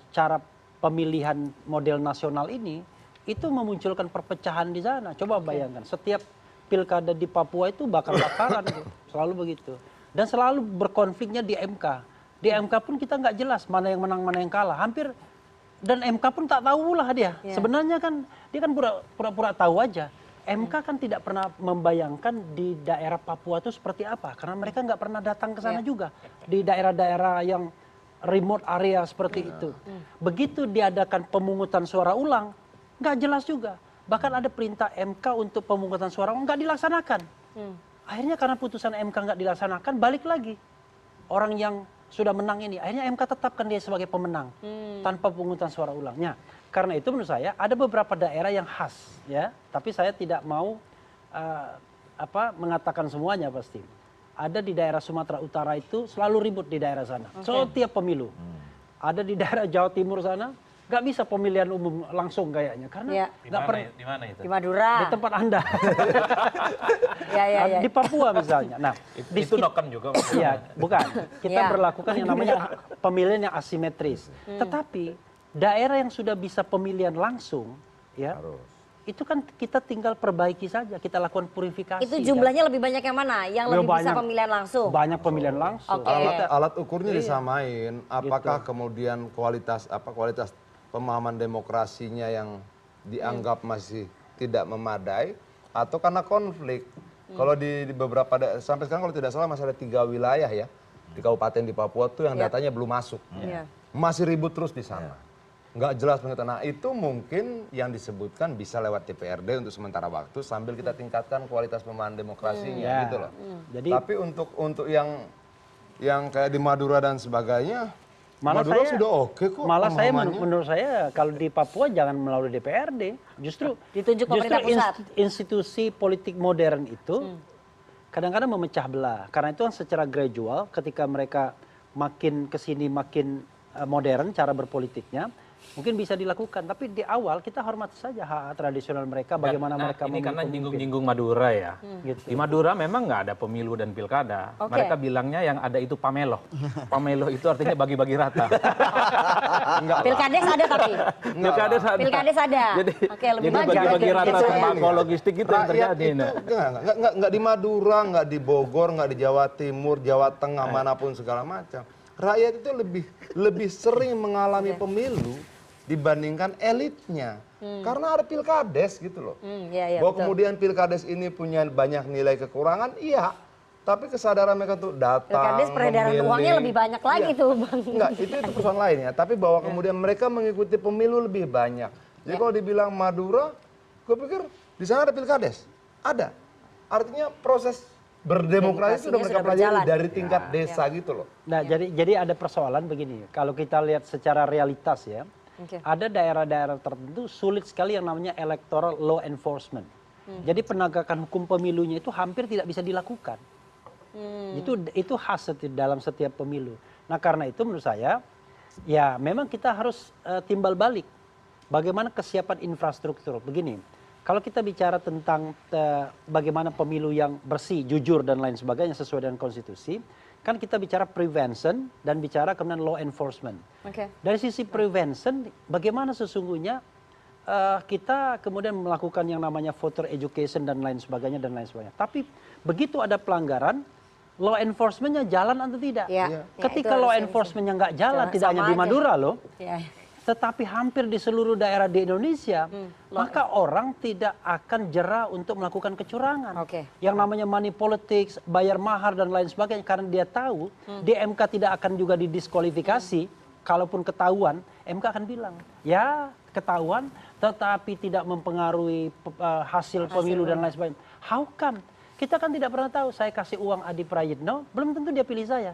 cara pemilihan model nasional ini, itu memunculkan perpecahan di sana. Coba bayangkan, setiap pilkada di Papua itu bakar-bakaran, tuh. Selalu begitu. Dan selalu berkonfliknya di MK. Di MK pun kita nggak jelas mana yang menang, mana yang kalah. Hampir, dan MK pun tak tahu lah dia. Ya. Sebenarnya kan dia kan pura-pura tahu aja. MK kan tidak pernah membayangkan di daerah Papua itu seperti apa. Karena mereka nggak pernah datang ke sana juga. Di daerah-daerah yang remote area seperti itu. Begitu diadakan pemungutan suara ulang, nggak jelas juga. Bahkan ada perintah MK untuk pemungutan suara ulang nggak dilaksanakan. Akhirnya karena putusan MK nggak dilaksanakan, balik lagi. Orang yang sudah menang ini, akhirnya MK tetapkan dia sebagai pemenang tanpa pemungutan suara ulangnya. Karena itu menurut saya ada beberapa daerah yang khas, ya. Tapi saya tidak mau mengatakan semuanya pasti. Ada di daerah Sumatera Utara itu selalu ribut di daerah sana. Setiap pemilu. Ada di daerah Jawa Timur sana, nggak bisa pemilihan umum langsung kayaknya. Karena nggak pernah. Di mana itu? Di Madura. Di tempat Anda. Ya. Di Papua misalnya. Nah, Itu noken juga. Iya, bukan. Kita Ya. berlakukan yang namanya pemilihan yang asimetris. Tetapi daerah yang sudah bisa pemilihan langsung, ya, itu kan kita tinggal perbaiki saja, kita lakukan purifikasi. Itu jumlahnya lebih banyak yang mana? Yang lebih bisa pemilihan langsung? Banyak pemilihan langsung. Oke. Alat ukurnya disamain. Apakah kemudian kualitas pemahaman demokrasinya yang dianggap masih tidak memadai atau karena konflik? Kalau di beberapa sampai sekarang kalau tidak salah masih ada 3 wilayah ya di kabupaten di Papua tuh yang datanya belum masuk. Iya. Masih ribut terus di sana. Nggak jelas pengertian. Nah itu mungkin yang disebutkan bisa lewat DPRD untuk sementara waktu sambil kita tingkatkan kualitas pemahaman demokrasinya gitu loh. Jadi Tapi untuk yang kayak di Madura dan sebagainya, malah Madura saya sudah oke kok. Malah saya pemahamannya. menurut saya kalau di Papua jangan melalui DPRD. Justru Ditunjuk pemerintah pusat. Institusi politik modern itu kadang-kadang memecah belah. Karena itu kan secara gradual ketika mereka makin kesini makin modern cara berpolitiknya, mungkin bisa dilakukan. Tapi di awal kita hormati saja hak tradisional mereka, bagaimana mereka ini memilih karena pemimpin. nyinggung-nyinggung Madura ya. Gitu. Di Madura memang nggak ada pemilu dan pilkada. Oke. Mereka bilangnya yang ada itu pamelo. Pamelo itu artinya bagi-bagi rata. Pilkades ada tapi. Pilkades ada. Pilkades ada. Jadi, Oke, lebih jadi banyak. bagi-bagi rata Gitu. sembako logistik itu yang Rakyat terjadi. itu Nah. nggak di Madura, nggak di Bogor, nggak di Jawa Timur, Jawa Tengah, manapun segala macam. Rakyat itu lebih sering mengalami pemilu dibandingkan elitnya. Karena ada pilkades gitu loh. Iya, Bahwa betul. kemudian pilkades ini punya banyak nilai kekurangan, iya. Tapi kesadaran mereka tuh datang, Pilkades peredaran memilih. uangnya lebih banyak lagi tuh, Bang. Enggak, itu persoalan lain ya. Tapi bahwa kemudian mereka mengikuti pemilu lebih banyak. Jadi kalau dibilang Madura, gue pikir di sana ada pilkades. Ada. Artinya proses berdemokrasi sudah mereka sudah pelajari berjalan. dari tingkat desa gitu loh. Nah, jadi ada persoalan begini. Kalau kita lihat secara realitas ya, Oke. ada daerah-daerah tertentu sulit sekali yang namanya electoral law enforcement. Jadi penegakan hukum pemilunya itu hampir tidak bisa dilakukan. Itu khas dalam setiap pemilu. Nah, karena itu menurut saya ya memang kita harus timbal balik. Bagaimana kesiapan infrastruktur? Begini, kalau kita bicara tentang bagaimana pemilu yang bersih, jujur dan lain sebagainya sesuai dengan konstitusi, kan kita bicara prevention dan bicara kemudian law enforcement. Dari sisi prevention, bagaimana sesungguhnya kita kemudian melakukan yang namanya voter education dan lain sebagainya dan lain sebagainya. Tapi begitu ada pelanggaran, law enforcementnya jalan atau tidak? Ketika law enforcementnya nggak jalan, tidak hanya di Madura loh. Tetapi hampir di seluruh daerah di Indonesia, maka orang tidak akan jera untuk melakukan kecurangan. Yang namanya money politics, bayar mahar dan lain sebagainya, karena dia tahu di MK tidak akan juga didiskualifikasi, kalaupun ketahuan, MK akan bilang, ya ketahuan, tetapi tidak mempengaruhi hasil pemilu dan lain sebagainya. How come? Kita kan tidak pernah tahu, saya kasih uang Adi Prayitno, belum tentu dia pilih saya.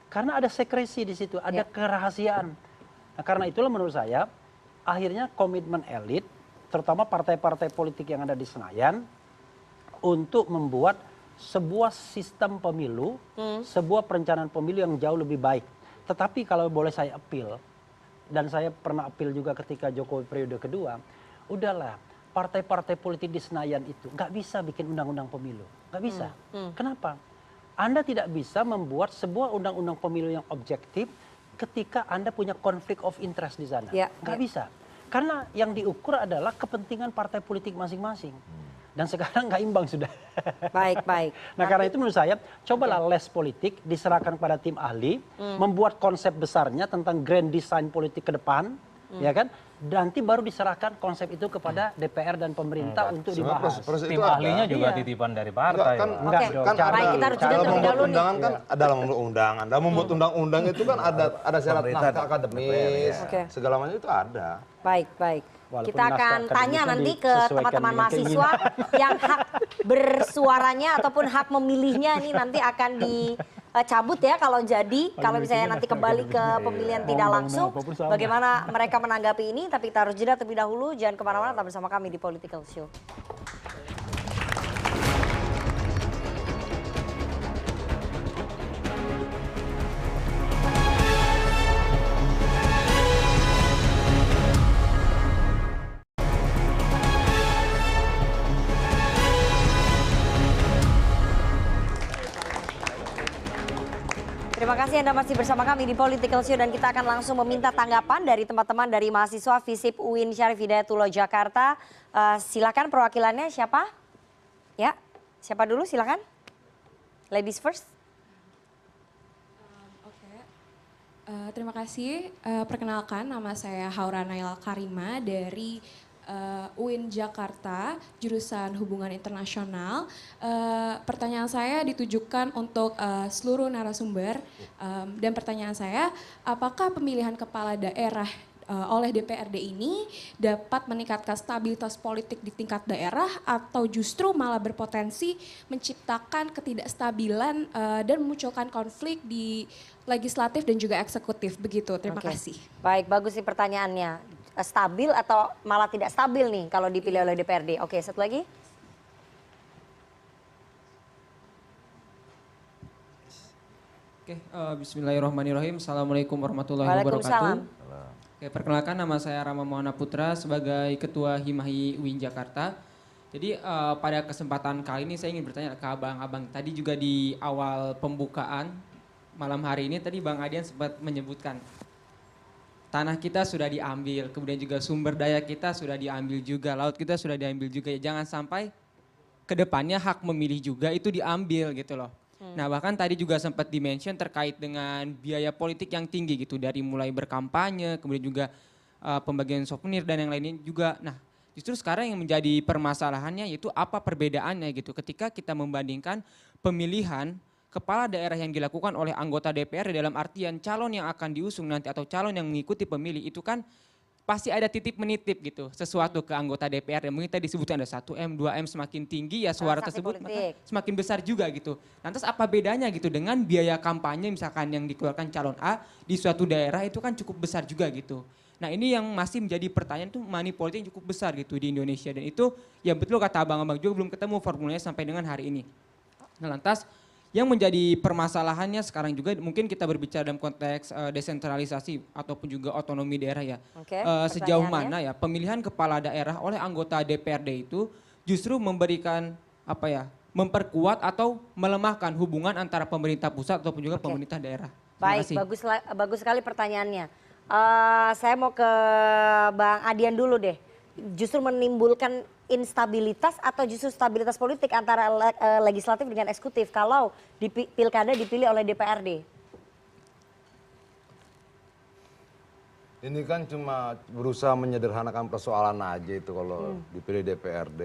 Karena ada sekresi di situ, ada kerahasiaan. Nah, karena itulah menurut saya akhirnya komitmen elit, terutama partai-partai politik yang ada di Senayan, untuk membuat sebuah sistem pemilu, sebuah perencanaan pemilu yang jauh lebih baik. Tetapi kalau boleh saya appeal, dan saya pernah appeal juga ketika Jokowi periode kedua, udahlah partai-partai politik di Senayan itu nggak bisa bikin undang-undang pemilu, nggak bisa. Kenapa? Anda tidak bisa membuat sebuah undang-undang pemilu yang objektif ketika Anda punya konflik of interest di sana. Nggak bisa. Karena yang diukur adalah kepentingan partai politik masing-masing. Dan sekarang nggak imbang sudah. Baik. Nah karena itu menurut saya, cobalah les politik, diserahkan pada tim ahli, membuat konsep besarnya tentang grand design politik ke depan, ya kan? Nanti baru diserahkan konsep itu kepada DPR dan pemerintah untuk dibahas. Tim ahlinya juga titipan dari partai. Baik, kita harus jeda terlebih dahulu nih. Undangan kan dalam membuat undangan. Dalam membuat undang-undang itu kan ada syarat naskah akademis, segala macam itu ada. Baik. Walaupun Kita akan naskah tanya akademisnya nanti ke disesuaikan teman-teman dengan mahasiswa yang hak bersuaranya ataupun hak memilihnya ini nanti akan dicabut ya kalau misalnya nanti kembali ke pemilihan tidak langsung. Bagaimana mereka menanggapi ini, tapi kita harus jeda terlebih dahulu. Jangan kemana-mana, tetap bersama kami di Political Show. Terima kasih Anda masih bersama kami di Political Show dan kita akan langsung meminta tanggapan dari teman-teman dari mahasiswa FISIP UIN Syarif Hidayatullah Jakarta. Silakan perwakilannya siapa? Ya, siapa dulu silakan. Ladies first. Terima kasih. Perkenalkan nama saya Haura Naila Karima dari UIN Jakarta, jurusan Hubungan Internasional. Pertanyaan saya ditujukan untuk seluruh narasumber dan pertanyaan saya, apakah pemilihan kepala daerah oleh DPRD ini dapat meningkatkan stabilitas politik di tingkat daerah atau justru malah berpotensi menciptakan ketidakstabilan dan memunculkan konflik di legislatif dan juga eksekutif begitu. Terima kasih. Baik, bagus sih pertanyaannya. Stabil atau malah tidak stabil nih kalau dipilih oleh DPRD. Oke, satu lagi. Bismillahirrahmanirrahim. Assalamualaikum warahmatullahi wabarakatuh. Perkenalkan nama saya Rama Mawana Putra sebagai Ketua Himahi UIN Jakarta. Jadi pada kesempatan kali ini saya ingin bertanya ke abang-abang. Tadi juga di awal pembukaan malam hari ini tadi Bang Adian sempat menyebutkan tanah kita sudah diambil, kemudian juga sumber daya kita sudah diambil juga, laut kita sudah diambil juga. Ya, jangan sampai ke depannya hak memilih juga itu diambil gitu loh. Nah bahkan tadi juga sempat dimention terkait dengan biaya politik yang tinggi gitu, dari mulai berkampanye, kemudian juga pembagian souvenir dan yang lainnya juga. Nah justru sekarang yang menjadi permasalahannya yaitu apa perbedaannya gitu ketika kita membandingkan pemilihan kepala daerah yang dilakukan oleh anggota DPR dalam artian calon yang akan diusung nanti atau calon yang mengikuti pemilih itu kan pasti ada titip menitip gitu sesuatu ke anggota DPR yang mungkin tadi disebutkan ada 1M, 2M semakin tinggi ya suara tersebut maka semakin besar juga gitu. Lantas apa bedanya gitu dengan biaya kampanye misalkan yang dikeluarkan calon A di suatu daerah itu kan cukup besar juga gitu. Nah ini yang masih menjadi pertanyaan tuh money politik yang cukup besar gitu di Indonesia dan itu ya betul kata abang-abang juga belum ketemu formulanya sampai dengan hari ini. Nah lantas Yang menjadi permasalahannya sekarang juga mungkin kita berbicara dalam konteks desentralisasi ataupun juga otonomi daerah ya. Oke, Sejauh pertanyaannya? mana ya pemilihan kepala daerah oleh anggota DPRD itu justru memberikan apa ya, memperkuat atau melemahkan hubungan antara pemerintah pusat ataupun juga pemerintah daerah. Terima Baik, kasih. bagus sekali pertanyaannya. Saya mau ke Bang Adian dulu deh. Justru menimbulkan instabilitas atau justru stabilitas politik antara legislatif dengan eksekutif kalau di pilkada dipilih oleh DPRD? Ini kan cuma berusaha menyederhanakan persoalan aja itu kalau dipilih DPRD.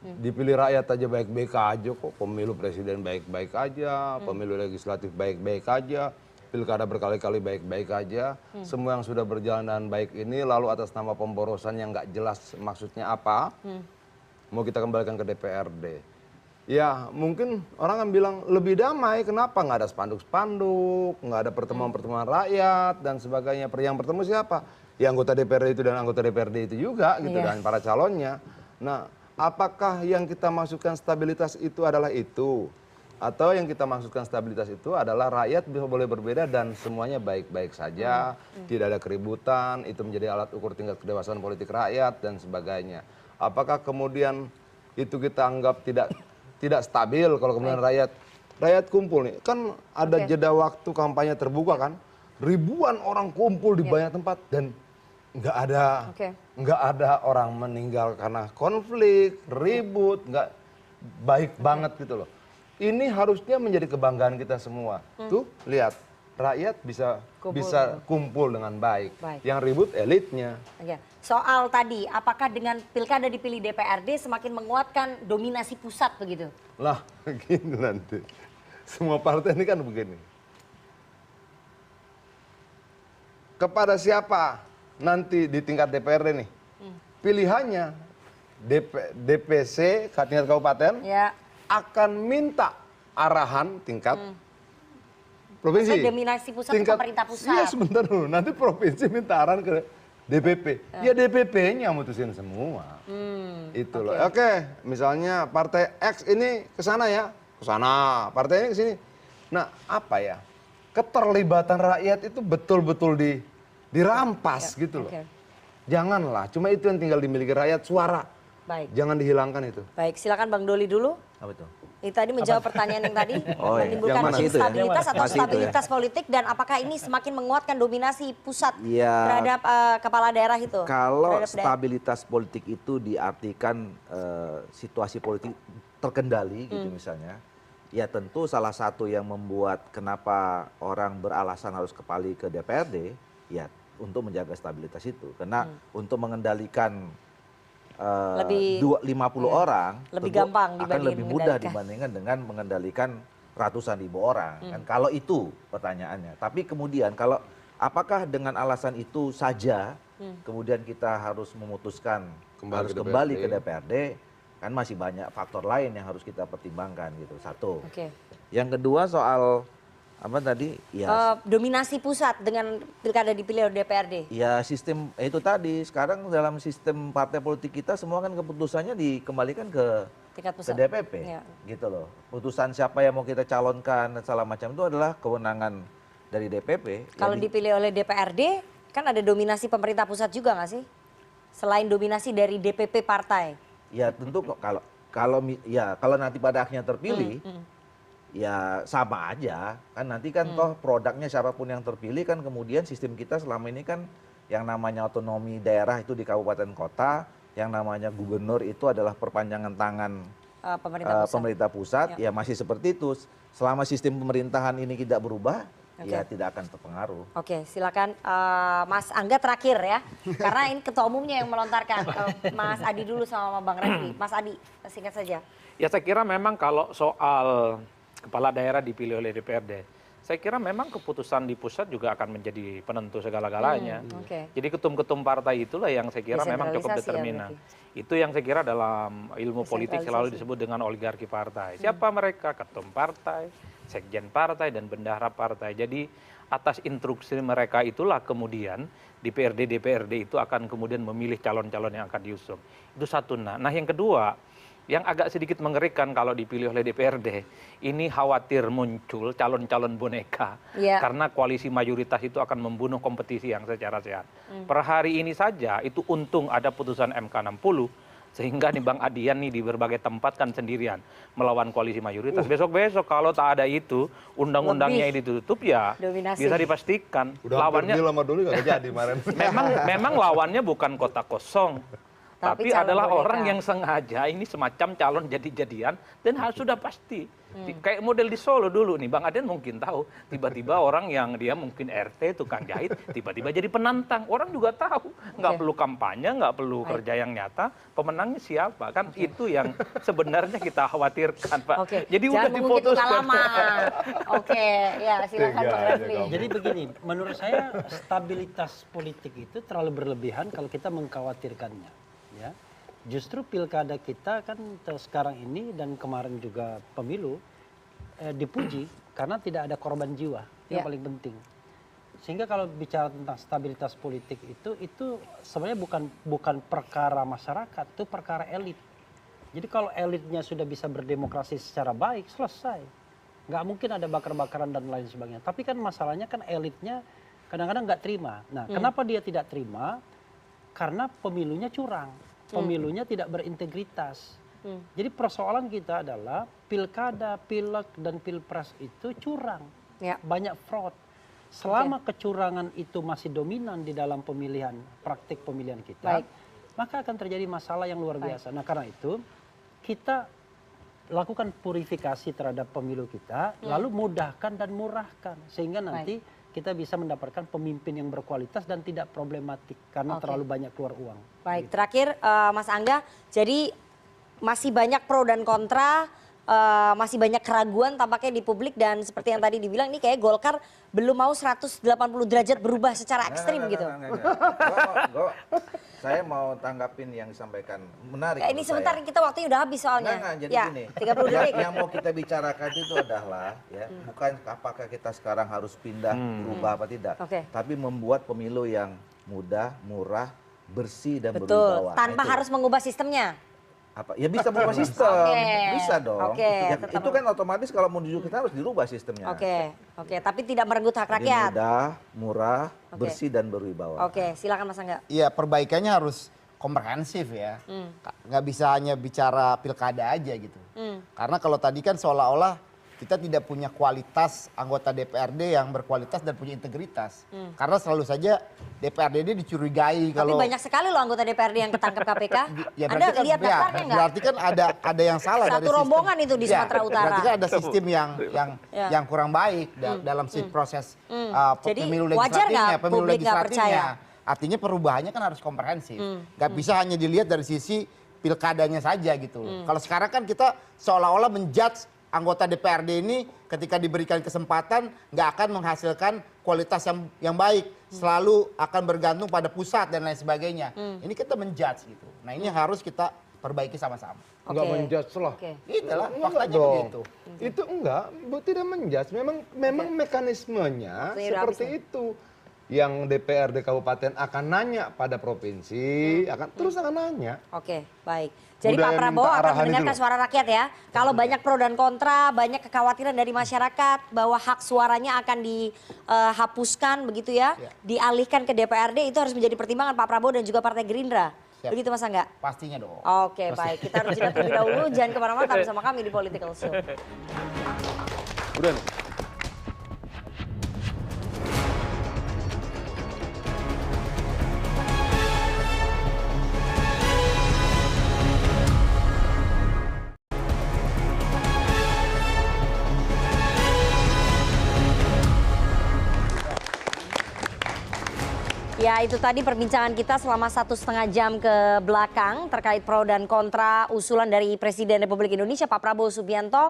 Dipilih rakyat aja baik-baik aja kok, pemilu presiden baik-baik aja, pemilu legislatif baik-baik aja, pilkada berkali-kali baik-baik aja. Semua yang sudah berjalan dengan baik ini lalu atas nama pemborosan yang nggak jelas maksudnya apa, mau kita kembalikan ke DPRD. Ya mungkin orang kan bilang lebih damai, kenapa nggak ada spanduk-spanduk, nggak ada pertemuan-pertemuan rakyat dan sebagainya. Yang bertemu siapa? Ya anggota DPRD itu dan anggota DPRD itu juga gitu, dan para calonnya. Nah, apakah yang kita maksudkan stabilitas itu adalah itu? Atau yang kita maksudkan stabilitas itu adalah rakyat boleh berbeda dan semuanya baik-baik saja, tidak ada keributan, itu menjadi alat ukur tingkat kedewasaan politik rakyat dan sebagainya. Apakah kemudian itu kita anggap tidak stabil kalau kemudian rakyat kumpul nih, kan ada jeda waktu kampanye terbuka kan, ribuan orang kumpul di banyak tempat dan nggak ada orang meninggal karena konflik, ribut, nggak baik banget gitu loh. Ini harusnya menjadi kebanggaan kita semua. Tuh lihat, rakyat bisa kumpul dengan baik. Yang ribut elitnya. Oke. Soal tadi, apakah dengan pilkada dipilih DPRD semakin menguatkan dominasi pusat begitu? Lah, gini nanti. Semua partai ini kan begini. Kepada siapa nanti di tingkat DPRD nih? Pilihannya DPC, tingkat kabupaten, akan minta arahan tingkat provinsi. Maksudnya dominasi pusat ke pemerintah pusat. Iya sebentar dulu, nanti provinsi minta arahan ke DPP. Ya DPP-nya mutusin semua. Itu loh. Oke, misalnya partai X ini ke sana ya, ke sana. Partai ini ke sini. Nah, apa ya? Keterlibatan rakyat itu betul-betul dirampas gitu loh. Janganlah, cuma itu yang tinggal dimiliki rakyat, suara. Baik. Jangan dihilangkan itu. Baik, silakan Bang Doli dulu. Apa itu? Itu tadi menjawab pertanyaan yang tadi, Oh, iya. menimbulkan Yang mana itu ya? instabilitas atau Masih itu ya? stabilitas politik dan apakah ini semakin menguatkan dominasi pusat Ya, terhadap kepala daerah itu? Kalau terhadap stabilitas politik itu diartikan situasi politik terkendali gitu misalnya, ya tentu salah satu yang membuat kenapa orang beralasan harus kembali ke DPRD, ya untuk menjaga stabilitas itu. Karena untuk mengendalikan 50 orang lebih tentu gampang akan lebih mudah mengendalikan. dibandingkan dengan mengendalikan ratusan ribu orang. Kan kalau itu pertanyaannya. Tapi kemudian kalau apakah dengan alasan itu saja kemudian kita harus memutuskan harus kembali ke DPRD, kan masih banyak faktor lain yang harus kita pertimbangkan gitu. Satu. Yang kedua soal apa tadi? Ya, dominasi pusat dengan pilkada dipilih oleh DPRD. ya sistem itu tadi. Sekarang dalam sistem partai politik kita semua kan keputusannya dikembalikan ke DPP, gitu loh. Putusan siapa yang mau kita calonkan dan segala macam itu adalah kewenangan dari DPP. Kalau dipilih oleh DPRD, kan ada dominasi pemerintah pusat juga nggak sih? Selain dominasi dari DPP partai. Ya tentu kalau nanti pada akhirnya terpilih, ya sama aja kan nanti kan toh produknya siapapun yang terpilih kan kemudian sistem kita selama ini kan yang namanya otonomi daerah itu di kabupaten kota, yang namanya gubernur itu adalah perpanjangan tangan pemerintah pusat, ya masih seperti itu. Selama sistem pemerintahan ini tidak berubah, ya tidak akan terpengaruh. Oke, silakan Mas Angga terakhir ya, karena ini ketua umumnya yang melontarkan. Mas Adi dulu sama Bang Refli. Mas Adi, singkat saja. Ya saya kira memang kalau soal kepala daerah dipilih oleh DPRD, saya kira memang keputusan di pusat juga akan menjadi penentu segala-galanya. Jadi ketum-ketum partai itulah yang saya kira memang cukup determinan. Itu yang saya kira dalam ilmu politik selalu disebut dengan oligarki partai. Siapa mereka? Ketum partai, sekjen partai, dan bendahara partai. Jadi atas instruksi mereka itulah kemudian DPRD itu akan kemudian memilih calon-calon yang akan diusung. Itu satu. Nah yang kedua, Yang agak sedikit mengerikan kalau dipilih oleh DPRD, ini khawatir muncul calon-calon boneka. Karena koalisi mayoritas itu akan membunuh kompetisi yang secara sehat. Per hari ini saja itu untung ada putusan MK 60, sehingga nih Bang Adian nih di berbagai tempat kan sendirian melawan koalisi mayoritas. Besok-besok kalau tak ada itu, undang-undangnya ditutup ya dominasi. bisa dipastikan. Lawannya lama dulu nggak jadi kemarin. memang lawannya bukan kota kosong. Tapi adalah boneka. orang yang sengaja ini semacam calon jadi-jadian dan sudah pasti. Kayak model di Solo dulu nih, Bang Aden mungkin tahu. Tiba-tiba orang yang dia mungkin RT, tukang jahit, tiba-tiba jadi penantang. Orang juga tahu, nggak perlu kampanye, nggak perlu kerja yang nyata. Pemenangnya siapa? Kan itu yang sebenarnya kita khawatirkan, Pak. Jadi udah diputuskan. Ya silakan Bang Refli. Jadi begini, menurut saya stabilitas politik itu terlalu berlebihan kalau kita mengkhawatirkannya. Ya, justru pilkada kita kan sekarang ini dan kemarin juga pemilu dipuji karena tidak ada korban jiwa yang paling penting. Sehingga kalau bicara tentang stabilitas politik itu sebenarnya bukan perkara masyarakat, itu perkara elit. Jadi kalau elitnya sudah bisa berdemokrasi secara baik, selesai. Nggak mungkin ada bakar-bakaran dan lain sebagainya. Tapi kan masalahnya kan elitnya kadang-kadang nggak terima. Nah, kenapa dia tidak terima? Karena pemilunya curang, pemilunya tidak berintegritas. Jadi persoalan kita adalah pilkada, pileg, dan pilpres itu curang, banyak fraud. Selama kecurangan itu masih dominan di dalam pemilihan, praktik pemilihan kita, maka akan terjadi masalah yang luar biasa. Nah karena itu kita lakukan purifikasi terhadap pemilu kita, lalu mudahkan dan murahkan sehingga nanti kita bisa mendapatkan pemimpin yang berkualitas dan tidak problematik karena terlalu banyak keluar uang. Baik, terakhir Mas Angga, jadi masih banyak pro dan kontra, masih banyak keraguan tampaknya di publik dan seperti yang tadi dibilang ini kayak Golkar belum mau 180 derajat berubah secara ekstrim gitu. Saya mau tanggapin yang disampaikan, menarik. Ini sebentar kita waktunya udah habis soalnya. Jadi ya, gini, 30 detik. yang mau kita bicarakan itu adalah ya, bukan apakah kita sekarang harus pindah, berubah apa tidak, tapi membuat pemilu yang mudah, murah, bersih dan berwibawa. Tanpa harus mengubah sistemnya. Ya bisa berubah sistem, bisa dong. Ya, itu kan otomatis kalau mau diujuk kita harus dirubah sistemnya. Tapi tidak merenggut hak rakyat. Jadi mudah, murah, bersih dan berwibawa. Silakan Mas Angga. Iya, perbaikannya harus komprehensif ya. Nggak bisa hanya bicara pilkada aja gitu. Karena kalau tadi kan seolah-olah kita tidak punya kualitas anggota DPRD yang berkualitas dan punya integritas. Karena selalu saja DPRD ini dicurigai kalau... Tapi banyak sekali loh anggota DPRD yang ketangkep KPK. Anda kan, lihat daftarnya nggak? Berarti kan ada yang salah. Satu rombongan itu di Sumatera Utara. Berarti kan ada sistem yang kurang baik dalam proses pemilu legislatifnya, pemilu legislatifnya. Artinya perubahannya kan harus komprehensif. Nggak bisa hanya dilihat dari sisi pilkadanya saja gitu. Kalau sekarang kan kita seolah-olah menjudge anggota DPRD ini ketika diberikan kesempatan nggak akan menghasilkan kualitas yang baik, selalu akan bergantung pada pusat dan lain sebagainya. Ini kita menjudge gitu. Nah ini harus kita perbaiki sama-sama. Enggak menjudge lah. Itulah faktanya begitu. Itu enggak, tidak menjudge. Memang mekanismenya seperti itu. Yang DPRD kabupaten akan nanya pada provinsi, akan nanya. Baik. Jadi Pak Prabowo akan mendengarkan suara rakyat ya. Kalau banyak pro dan kontra, banyak kekhawatiran dari masyarakat bahwa hak suaranya akan dihapuskan begitu ya, dialihkan ke DPRD, itu harus menjadi pertimbangan Pak Prabowo dan juga Partai Gerindra. Begitu Mas Angga? Pastinya dong. Baik. Kita harus jeda terlebih dahulu. Jangan kemana-mana, tetap bersama kami di Political Show. Udah. Ya itu tadi perbincangan kita selama 1,5 jam ke belakang terkait pro dan kontra usulan dari Presiden Republik Indonesia Pak Prabowo Subianto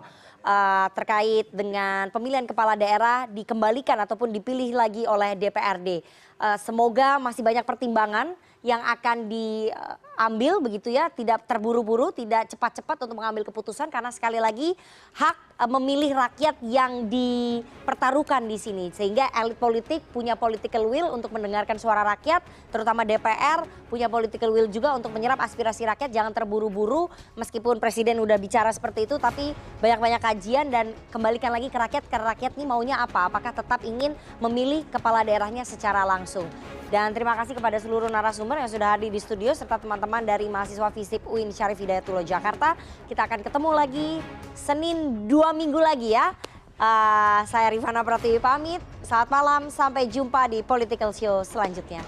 terkait dengan pemilihan kepala daerah dikembalikan ataupun dipilih lagi oleh DPRD. Semoga masih banyak pertimbangan yang akan diambil begitu ya, tidak terburu-buru, tidak cepat-cepat untuk mengambil keputusan karena sekali lagi hak memilih rakyat yang dipertaruhkan di sini. Sehingga elit politik punya political will untuk mendengarkan suara rakyat, terutama DPR punya political will juga untuk menyerap aspirasi rakyat. Jangan terburu-buru, meskipun presiden udah bicara seperti itu, tapi banyak-banyak kajian dan kembalikan lagi ke rakyat, karena rakyat ini maunya apa? Apakah tetap ingin memilih kepala daerahnya secara langsung? Dan terima kasih kepada seluruh narasumber yang sudah hadir di studio serta teman-teman dari mahasiswa FISIP UIN Syarif Hidayatullah Jakarta. Kita akan ketemu lagi Senin 2 minggu lagi ya. Saya Rifana Pratiwi pamit. Selamat malam, sampai jumpa di Political Show selanjutnya.